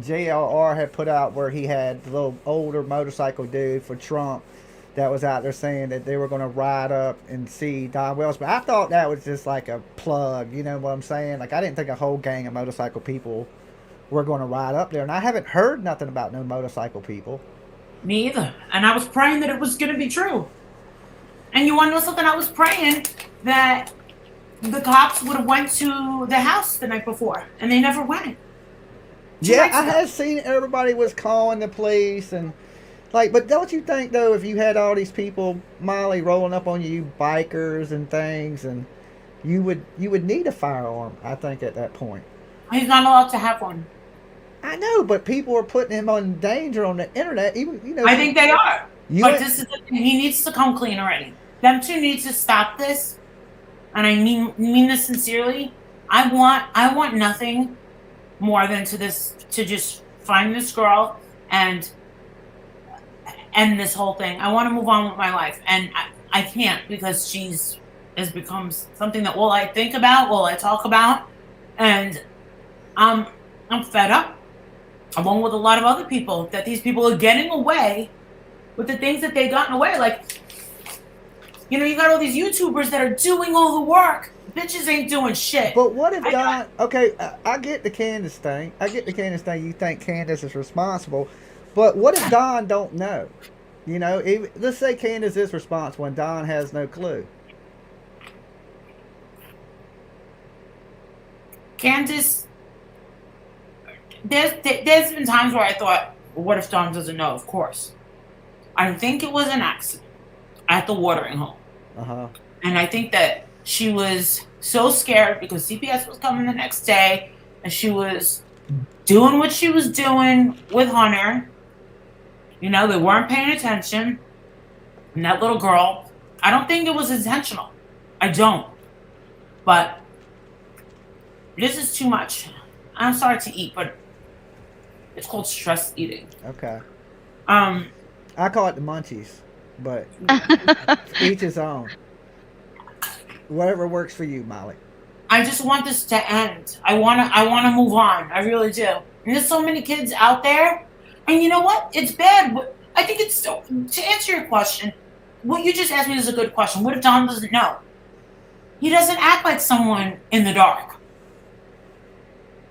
JLR had put out where he had the little older motorcycle dude for Trump that was out there saying that they were going to ride up and see Don Wells. But I thought that was just like a plug, you know what I'm saying? Like, I didn't think a whole gang of motorcycle people were going to ride up there. And I haven't heard nothing about no motorcycle people. Me either. And I was praying that it was going to be true. And you want to know something? I was praying that the cops would have went to the house the night before, and they never went. Yeah, I had seen everybody was calling the police, and like, but don't you think though, if you had all these people, Molly, rolling up on you, bikers and things, and you would need a firearm, I think, at that point. He's not allowed to have one. I know, but people are putting him in danger on the internet. Even, you know, I think they are. But this is the thing. He needs to come clean already. Them two need to stop this. And I mean this sincerely. I want nothing more than to just find this girl and end this whole thing. I want to move on with my life, and I can't, because has become something that all I think about, all I talk about, and I'm I'm fed up, along with a lot of other people, that these people are getting away with the things that they've gotten away. Like, you know, you got all these YouTubers that are doing all the work. Bitches ain't doing shit. But what if Don? Okay, I get the Candace thing. You think Candace is responsible, but what if Don don't know? You know, let's say Candace is responsible and Don has no clue. Candace, there's been times where I thought, well, what if Don doesn't know? Of course. I think it was an accident at the watering hole. And I think that she was so scared because CPS was coming the next day, and she was doing what she was doing with Hunter. You know, they weren't paying attention. And that little girl, I don't think it was intentional. I don't. But this is too much. I'm sorry to eat, but it's called stress eating. Okay. I call it the munchies, but each his own. Whatever works for you, Molly. I just want this to end. I wanna move on. I really do. And there's so many kids out there, and you know what? It's bad. But I think it's so. To answer your question, what you just asked me is a good question. What if Don doesn't know? He doesn't act like someone in the dark.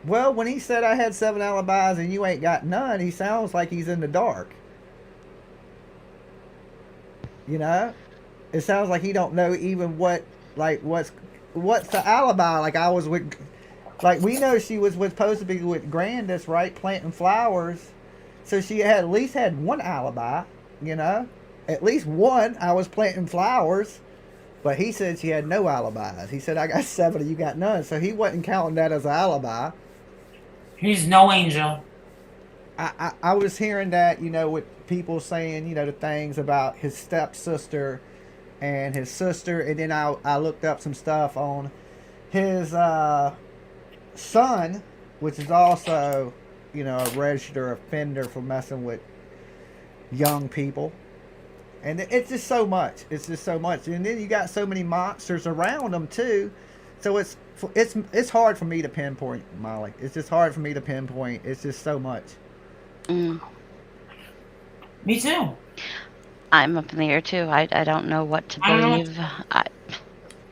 Well, when he said I had 7 alibis and you ain't got none, he sounds like he's in the dark. You know? It sounds like he don't know even what's the alibi. Like I was with, like we know she was supposed to be with Grandis, right? Planting flowers. So she had at least had one alibi, you know? At least one. I was planting flowers. But he said she had no alibis. He said, I got 7 and you got none. So he wasn't counting that as an alibi. He's no angel. I was hearing that, you know, with people saying, you know, the things about his stepsister and his sister. And then I looked up some stuff on his son, which is also, you know, a registered offender for messing with young people. And it's just so much. It's just so much. And then you got so many monsters around them too. So it's hard for me to pinpoint, Molly. It's just hard for me to pinpoint. It's just so much. Me too. I'm up in the air too. I don't know what to believe. I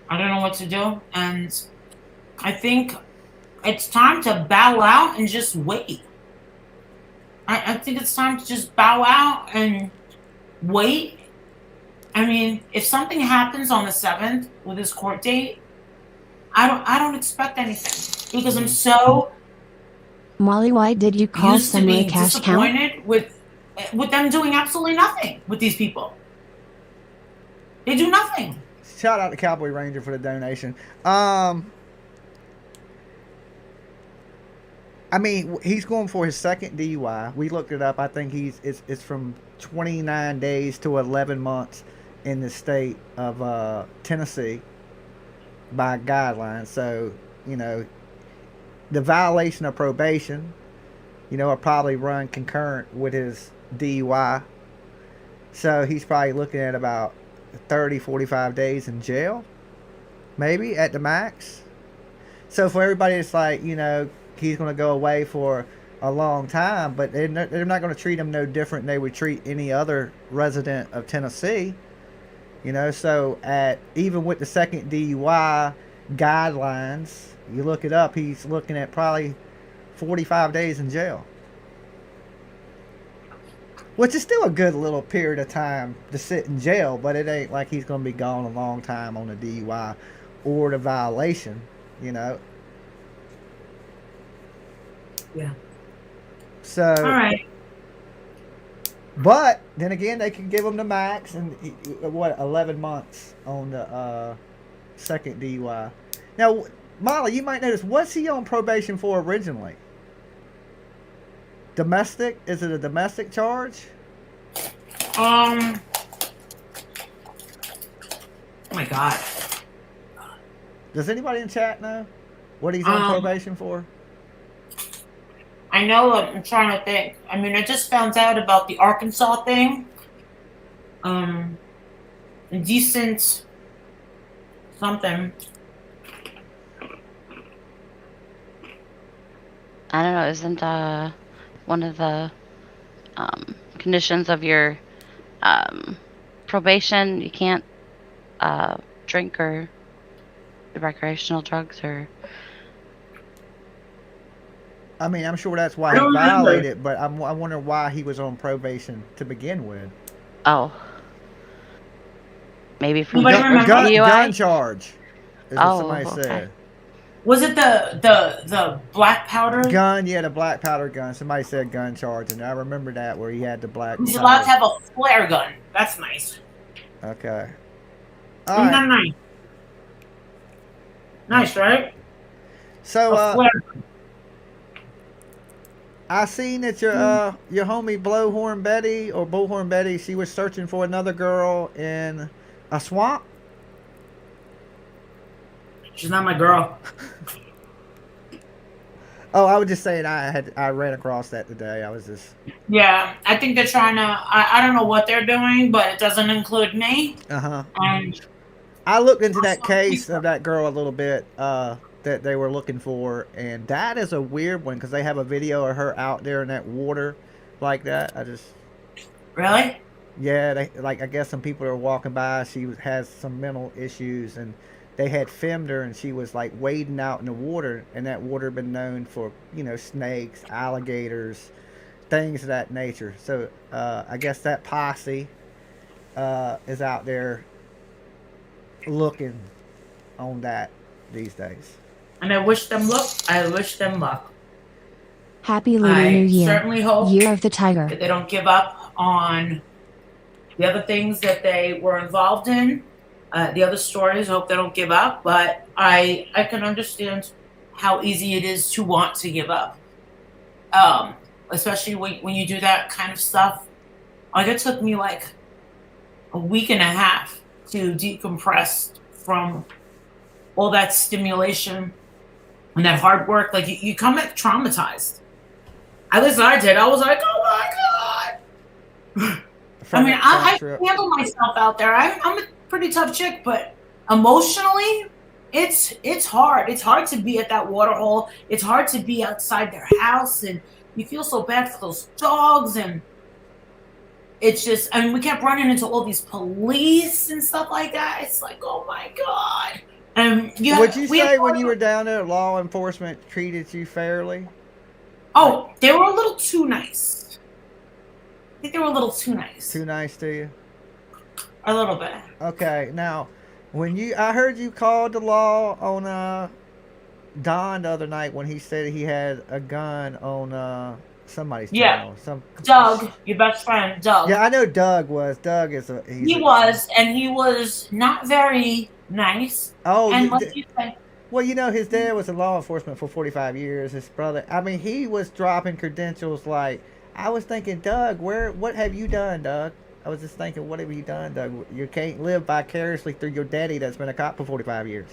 don't know what to do. And I think it's time to bow out and just wait. I think it's time to just bow out and wait. I mean, if something happens on the 7th with his court date, I don't expect anything because I'm so Molly, why did you call used to somebody being cash count? disappointed with them doing absolutely nothing with these people. They do nothing. Shout out to Cowboy Ranger for the donation. I mean, he's going for his second DUI. We looked it up. I think it's from 29 days to 11 months in the state of Tennessee by guidelines. So, you know, the violation of probation, you know, will probably run concurrent with his DUI. So he's probably looking at about 30, 45 days in jail, maybe at the max. So for everybody, it's like, you know, he's going to go away for a long time, but they're not going to treat him no different than they would treat any other resident of Tennessee. You know, so even with the second DUI guidelines, you look it up, he's looking at probably 45 days in jail. Which is still a good little period of time to sit in jail, but it ain't like he's going to be gone a long time on the DUI or the violation, you know. Yeah. So, all right. But then again, they can give him the max and 11 months on the second DUI. Now, Molly, you might notice, what's he on probation for originally? Domestic? Is it a domestic charge? Oh my God. Does anybody in chat know what he's on probation for? I know. I'm trying to think. I mean, I just found out about the Arkansas thing. Indecent something. I don't know, isn't one of the conditions of your probation you can't drink or do recreational drugs or... I mean, I'm sure that's why I he don't remember. violated, but I wonder why he was on probation to begin with. Oh. Maybe from Nobody remember? DUI? Gun charge, is what Oh, somebody okay. said. Was it the black powder? Gun, yeah, the black powder gun. Somebody said gun charge, and I remember that where he had the black He's powder. allowed to have a flare gun. That's nice. Okay. Isn't All that right. nice? Nice, right? So, A flare gun. I seen that your homie Blowhorn Betty or Bullhorn Betty, she was searching for another girl in a swamp. She's not my girl. Oh, I was just saying I ran across that today. I was just... Yeah, I think they're trying to. I don't know what they're doing, but it doesn't include me. I looked into that case of that girl a little bit that they were looking for, and that is a weird one because they have a video of her out there in that water like that. I just... Really? Yeah, they, like, I guess some people are walking by. She has some mental issues, and they had filmed her, and she was like wading out in the water, and that water had been known for, you know, snakes, alligators, things of that nature. So I guess that posse is out there looking on that these days. And I wish them luck. I wish them luck. Happy Lunar New Year. Certainly hope Year of the Tiger. that they don't give up on the other things that they were involved in. The other stories, I hope they don't give up. But I can understand how easy it is to want to give up. Especially when you do that kind of stuff. Like, it took me like a week and a half to decompress from all that stimulation and that hard work. Like, you come back traumatized. At least I did. I was like, oh my God. I mean, I handle myself out there. I'm a pretty tough chick, but emotionally, it's hard. It's hard to be at that water hole. It's hard to be outside their house, and you feel so bad for those dogs. And it's just, I mean, we kept running into all these police and stuff like that. It's like, oh my God. Would you say when you were down there, law enforcement treated you fairly? Oh, they were a little too nice. I think they were a little too nice. Too nice to you? A little bit. Okay, now, I heard you called the law on Don the other night when he said he had a gun on somebody's channel. Doug, your best friend, Doug. Yeah, I know Doug was. Doug is a... He was not very nice. Oh, and what you say? Well, you know, his dad was in law enforcement for 45 years. His brother, I mean, he was dropping credentials like, I was thinking, Doug, what have you done, Doug? I was just thinking, what have you done, Doug? You can't live vicariously through your daddy that's been a cop for 45 years.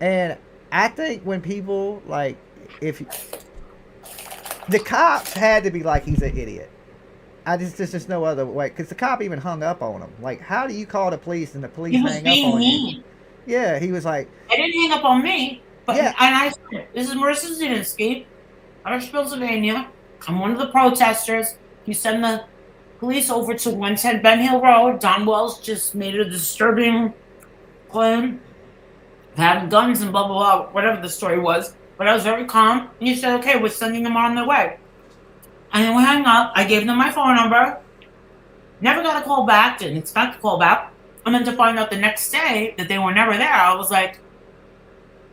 And I think when people, like, the cops had to be like, he's an idiot. There's just no other way. Because the cop even hung up on him. Like, how do you call the police and the police hang up on you? Yeah, he was like... They didn't hang up on me. But, yeah. And I said, this is Marissa Zielinski, Irish, Pennsylvania. I'm one of the protesters. You send the police over to 110 Ben Hill Road. Don Wells just made a disturbing claim. Having guns and blah, blah, blah, whatever the story was. But I was very calm. And you said, okay, we're sending them on their way. And then we hung up. I gave them my phone number. Never got a call back. Didn't expect a call back. And then to find out the next day that they were never there, I was like,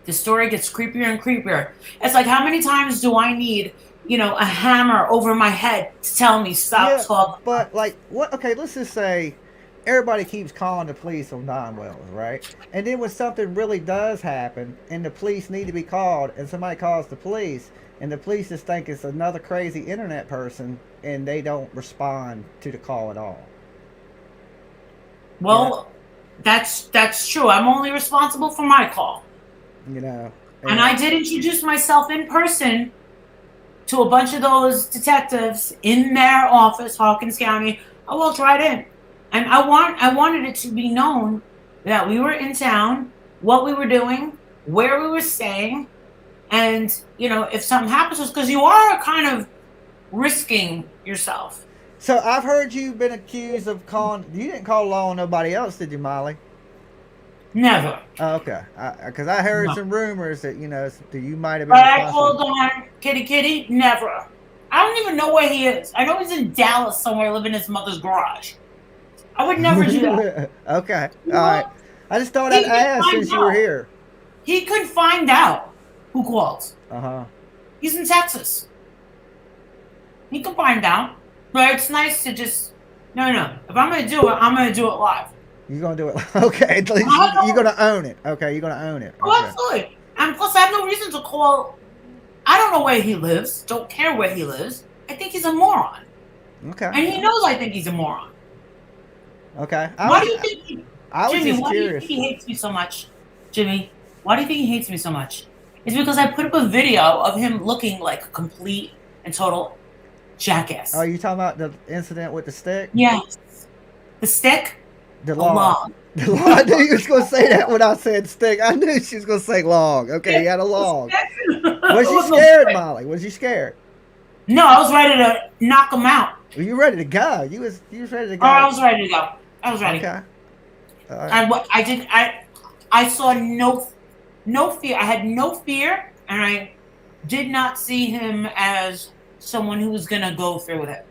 the story gets creepier and creepier. It's like, how many times do I need, you know, a hammer over my head to tell me stop talking? But, like, what? Okay, let's just say everybody keeps calling the police on Don Wells, right? And then when something really does happen and the police need to be called and somebody calls the police and the police just think it's another crazy internet person and they don't respond to the call at all. Well, that's true. I'm only responsible for my call. You know. And I did introduce myself in person to a bunch of those detectives in their office, Hawkins County. I walked right in. And I wanted it to be known that we were in town, what we were doing, where we were staying, And, you know, if something happens, it's because you are kind of risking yourself. So I've heard you've been accused of calling. You didn't call law on nobody else, did you, Molly? Never. Oh, okay. Because I heard No. some rumors that, you know, that you might have been. But I called on Kitty. Never. I don't even know where he is. I know he's in Dallas somewhere, living in his mother's garage. I would never do that. Okay. All right. I just thought I'd ask since you were here. He could find out who called. Uh-huh. He's in Texas. He can find out. But it's nice to just, no. If I'm going to do it, I'm going to do it live. You're going to do it. Okay. At least you're going to own it. Okay. You're going to own it. Okay. Oh, absolutely. And plus, I have no reason to call. I don't know where he lives. Don't care where he lives. I think he's a moron. Okay. And he knows I think he's a moron. Okay. Why do you think Jimmy, why do you curious. think he hates me so much? Jimmy, why do you think he hates me so much? It's because I put up a video of him looking like a complete and total jackass. Oh, you talking about the incident with the stick? Yes. The stick? The log. log. The log. I knew you was going to say that when I said stick. I knew she was going to say log. Okay, you had a log. Was you scared, Molly? Was you scared? No, I was ready to knock him out. Were you ready to go? You was ready to go. Oh, I was ready to go. I was ready. Okay. I saw no fear. I had no fear, and I did not see him as someone who was gonna go through with it.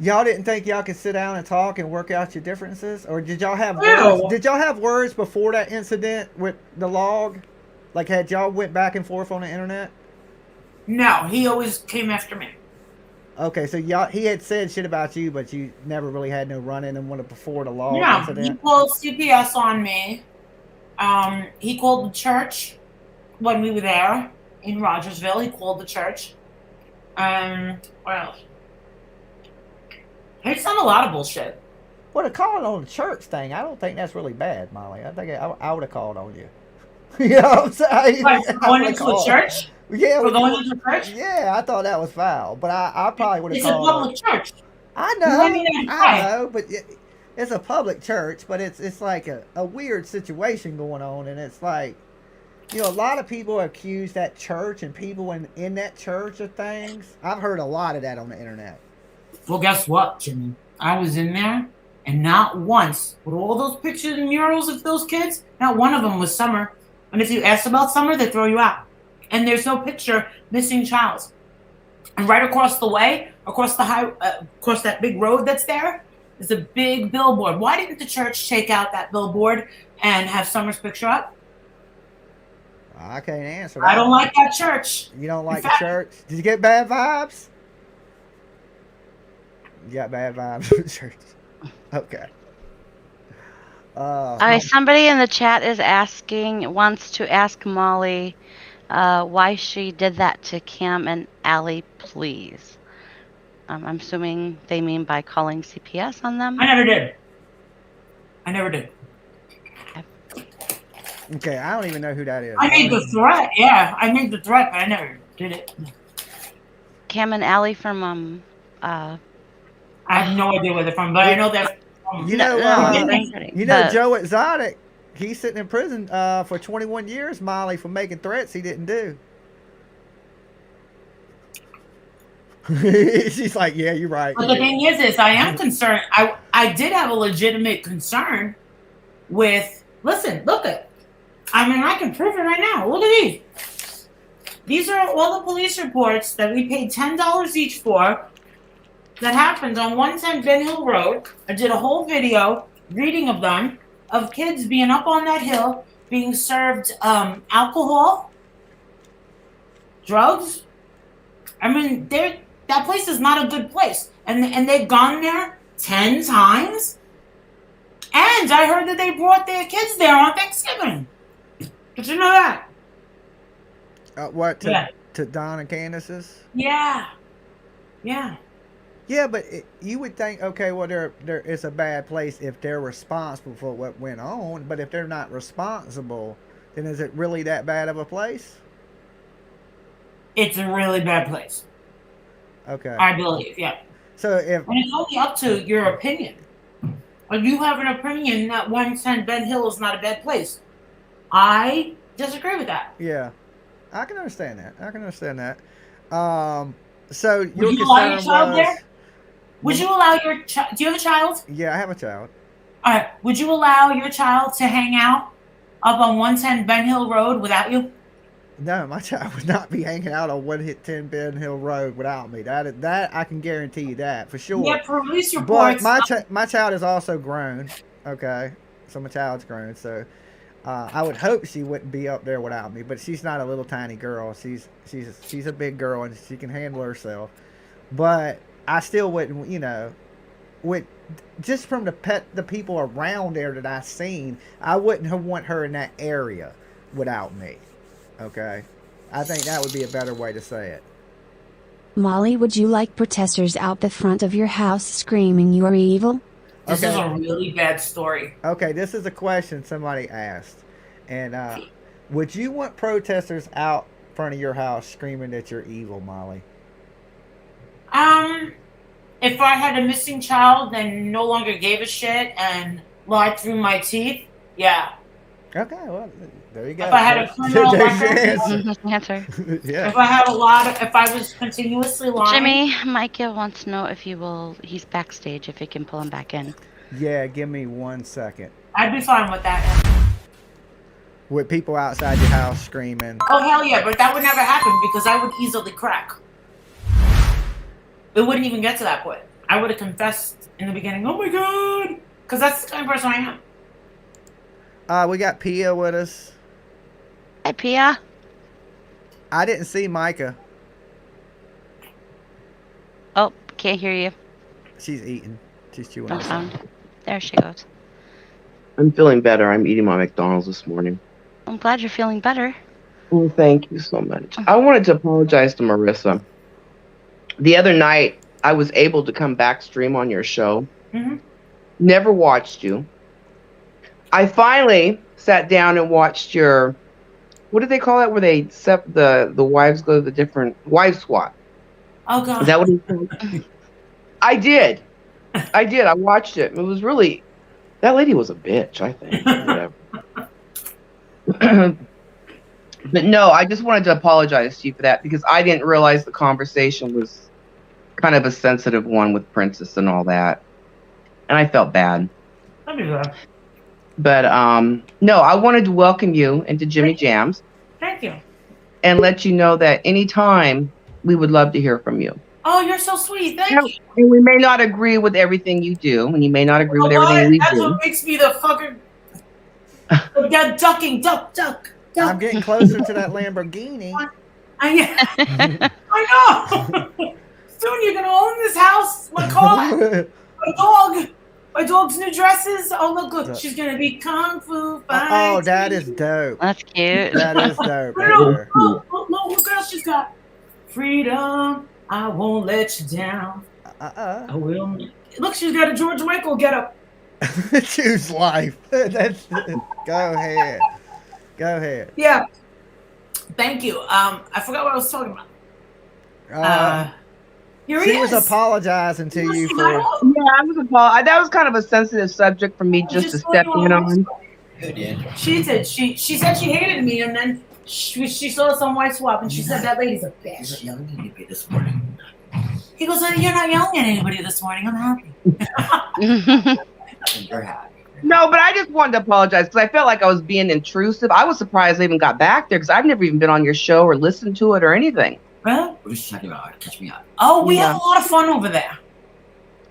Y'all didn't think y'all could sit down and talk and work out your differences, or did y'all have No. words? Did y'all have words before that incident with the log? Like, had y'all went back and forth on the internet? No, he always came after me. Okay, so he had said shit about you, but you never really had no run-in and went before the log Yeah, incident. he called CPS on me. He called the church when we were there in Rogersville. He called the church. What else? He's done a lot of bullshit. Well, the calling on the church thing, I don't think that's really bad, Molly. I think I would have called on you. You know what I'm saying? What, for going into a church? Yeah. For going into a church? Yeah, I thought that was foul, but I probably would have It's called. a public church. I know, I know, but it's a public church, but it's like a weird situation going on, and it's like, you know, a lot of people accuse that church and people in that church of things. I've heard a lot of that on the internet. Well, guess what, Jimmy? I was in there, and not once, with all those pictures and murals of those kids, not one of them was Summer. And if you ask about Summer, they throw you out. And there's no picture missing child. And right across the way, across that big road that's there, is a big billboard. Why didn't the church take out that billboard and have Summer's picture up? I can't answer that. I don't like that church. You don't like the church? Did you get bad vibes? You got bad vibes from the church. Okay. Somebody in the chat wants to ask Molly why she did that to Cam and Allie, please. I'm assuming they mean by calling CPS on them. I never did. Okay, I don't even know who that is. I made the threat. Yeah, I made the threat, but I never did it. Cam and Allie from I have no idea where they're from, but I know they're from. You know, Joe Exotic, he's sitting in prison for 21 years, Molly, for making threats he didn't do. She's like, yeah, you're right. But the thing is I am concerned. I did have a legitimate concern with, listen, look at, I mean, I can prove it right now. Look at these. These are all the police reports that we paid $10 each for that happened on 110 Ben Hill Road. I did a whole video reading of them, of kids being up on that hill, being served alcohol, drugs. I mean, that place is not a good place. And they've gone there 10 times. And I heard that they brought their kids there on Thanksgiving. Did you know that? What, to Don and Candace's? Yeah. Yeah, but you would think, okay, well, there is a bad place if they're responsible for what went on. But if they're not responsible, then is it really that bad of a place? It's a really bad place. Okay. I believe, yeah. So if... And it's only up to your opinion. If you have an opinion that 110 Ben Hill is not a bad place, I disagree with that. Yeah. I can understand that. I can understand that. So Would your you allow your concern child was. there? Would you allow your child? Do you have a child? Yeah, I have a child. All right. Would you allow your child to hang out up on 110 Ben Hill Road without you? No, my child would not be hanging out on 110 Ben Hill Road without me. That I can guarantee you that for sure. Yeah, police But reports. my child is also grown. Okay, so my child's grown. So I would hope she wouldn't be up there without me. But she's not a little tiny girl. She's a big girl and she can handle herself. But I still wouldn't, with just from the people around there that I've seen, I wouldn't want her in that area without me. Okay, I think that would be a better way to say it. Molly, would you like protesters out the front of your house screaming you are evil? This is a really bad story. Okay, this is a question somebody asked. And would you want protesters out front of your house screaming that you're evil, Molly? If I had a missing child and no longer gave a shit and lied through my teeth, yeah. Okay, well, there you go. If I had a criminal Answer. Yeah. If I had if I was continuously lying. Jimmy, Micah wants to know if he's backstage, if you can pull him back in. Yeah, give me 1 second. I'd be fine with that. With people outside your house screaming. Oh, hell yeah, but that would never happen because I would easily crack. It wouldn't even get to that point. I would have confessed in the beginning, oh my God, because that's the kind of person I am. We got Pia with us. Hi, Pia. I didn't see Micah. Oh, can't hear you. She's eating. She's chewing No on sound. something. There she goes. I'm feeling better. I'm eating my McDonald's this morning. I'm glad you're feeling better. Well, thank you so much. I wanted to apologize to Marissa. The other night, I was able to come back stream on your show. Mm-hmm. Never watched you. I finally sat down and watched your, what do they call it, where they set the wives go to the different, wife swap. Oh, God. Is that what it's called? I did. I watched it. It was really, that lady was a bitch, I think. Whatever. But no, I just wanted to apologize to you for that because I didn't realize the conversation was kind of a sensitive one with Princess and all that. And I felt bad. That'd be good. But no, I wanted to welcome you into Jimmy Jams. Thank you. And let you know that anytime we would love to hear from you. Oh, you're so sweet. Thank you. And we may not agree with everything you do, and you may not agree with everything we That's do. what makes me the fucking ducking, duck. I'm getting closer to that Lamborghini. I know. Soon you're gonna own this house, my car, my dog's new dresses. Oh, look, good. She's gonna be kung fu fighting. Oh, that is dope. That's cute. That is dope. No, look what else she's got. Freedom, I won't let you down. I will. Look, she's got a George Michael getup. Choose life. That's go ahead. Go ahead. Yeah. Thank you. I forgot what I was talking about. Here he She was is. apologizing to you for. Yeah, I was that was kind of a sensitive subject for me just to step in on. She did. She said she hated me, and then she saw some white swap, and she said that lady's a bitch. Yelling at anybody this morning. He goes, "You're not yelling at anybody this morning. I'm happy." You're happy. No, but I just wanted to apologize because I felt like I was being intrusive. I was surprised I even got back there because I've never even been on your show or listened to it or anything. Really? We're just talking about catch me up. Oh, we have a lot of fun over there.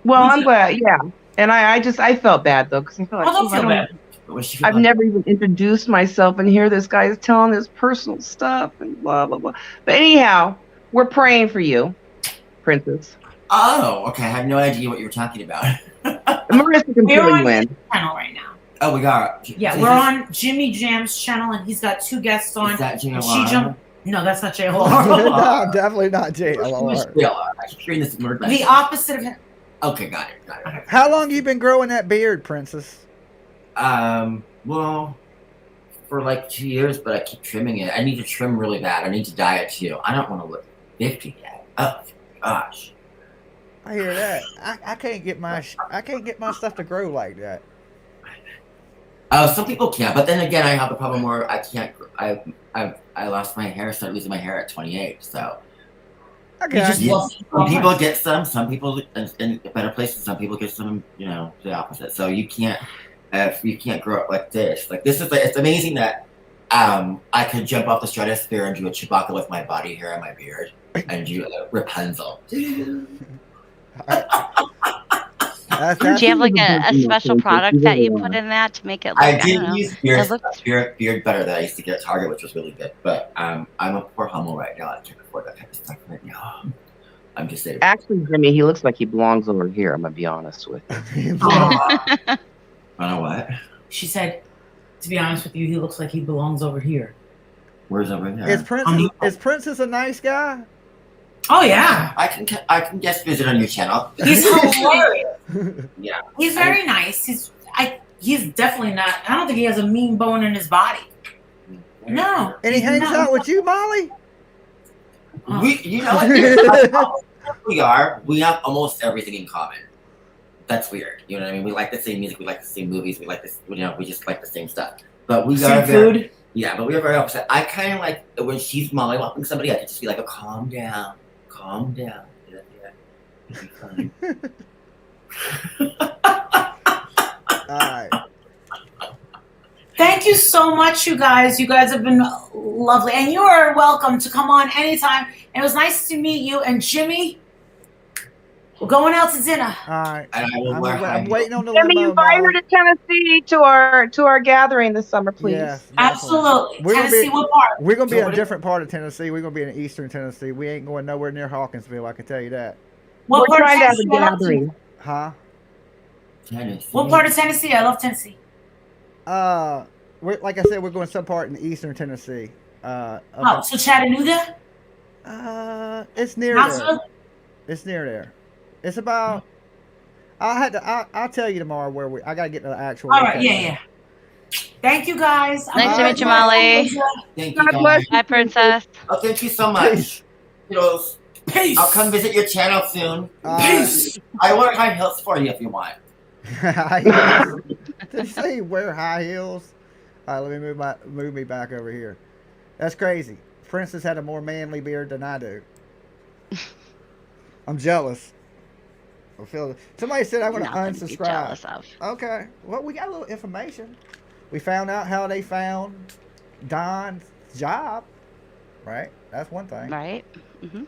Well, I'm glad, yeah. And I felt bad though because I felt like don't feel bad. I've never even introduced myself, and here this guy is telling his personal stuff and blah blah blah. But anyhow, we're praying for you, Princess. Oh, okay. I have no idea what you were talking about. Marissa can We're fill on you in. his channel right now. Oh, we got. Yeah, we're on Jimmy Jam's channel, and he's got 2 guests on. Is that Jay She jumped. No, that's not Jay No, Lawrence. definitely not JLR. I keep hearing this word. The opposite of him. Okay, got it. How long you been growing that beard, Princess? Well, for like 2 years, but I keep trimming it. I need to trim really bad. I need to dye it too. I don't want to look 50 yet. Oh gosh. I hear that. I can't get my stuff to grow like that. Some people can, but then again, I have the problem where I can't. I lost my hair, started losing my hair at 28. So Okay. some people get some people in better places. Some people get some, the opposite. So you can't grow up like this. Like this is like, it's amazing that I could jump off the stratosphere and do a Chewbacca with my body hair and my beard and do Rapunzel. Do you have like a special product that you put in that to make it look? I did don't know. use beard butter that I used to get at Target, which was really good. But I'm a poor homo right now. I can't afford that kind of stuff right now. I'm just saying. Actually, Jimmy, he looks like he belongs over here. I'm gonna be honest with you. I know what? She said, to be honest with you, he looks like he belongs over here. Where's over there? Is Princess a nice guy? Oh yeah, I can guest visit on your channel. He's hilarious. Yeah, he's very nice. He's definitely not. I don't think he has a mean bone in his body. No. And he hangs out with you, Molly? We have almost everything in common. That's weird. You know what I mean? We like the same music. We like the same movies. We like this. We just like the same stuff. But we are food. Yeah, but we are very opposite. I kind of like when she's mollywopping somebody. I could just be like, calm down. Calm down. Yeah. It'll be fine. All right. Thank you so much, you guys. You guys have been lovely. And you are welcome to come on anytime. It was nice to meet you. And Jimmy, we're going out to dinner. All right. I'm waiting on the Jimmy, limo, invite her Molly. to Tennessee to our gathering this summer, please. Yes, Absolutely. Tennessee, what part? We're going to be in a different part of Tennessee. We're going to be in eastern Tennessee. We ain't going nowhere near Hawkinsville, I can tell you that. What We're part trying of to have a Tennessee? gathering. Huh? Tennessee. What part of Tennessee? I love Tennessee. Like I said, we're going some part in eastern Tennessee. So Chattanooga? It's near there. It's near there. It's about. I'll tell you tomorrow where I gotta get to the actual. All right. Yeah. Thank you guys. Nice to meet you, Molly. Thank you, guys. Bye, Princess. Oh, thank you so much. Peace. I'll come visit your channel soon. Peace. I wear high heels for you if you want. High heels. Did you say wear high heels? All right, let me move me back over here. That's crazy. Princess had a more manly beard than I do. I'm jealous. I feel somebody said I'm going to unsubscribe. Jealous of. Okay. Well, we got a little information. We found out how they found Don's job. Right? That's one thing. Right. Mm-hmm.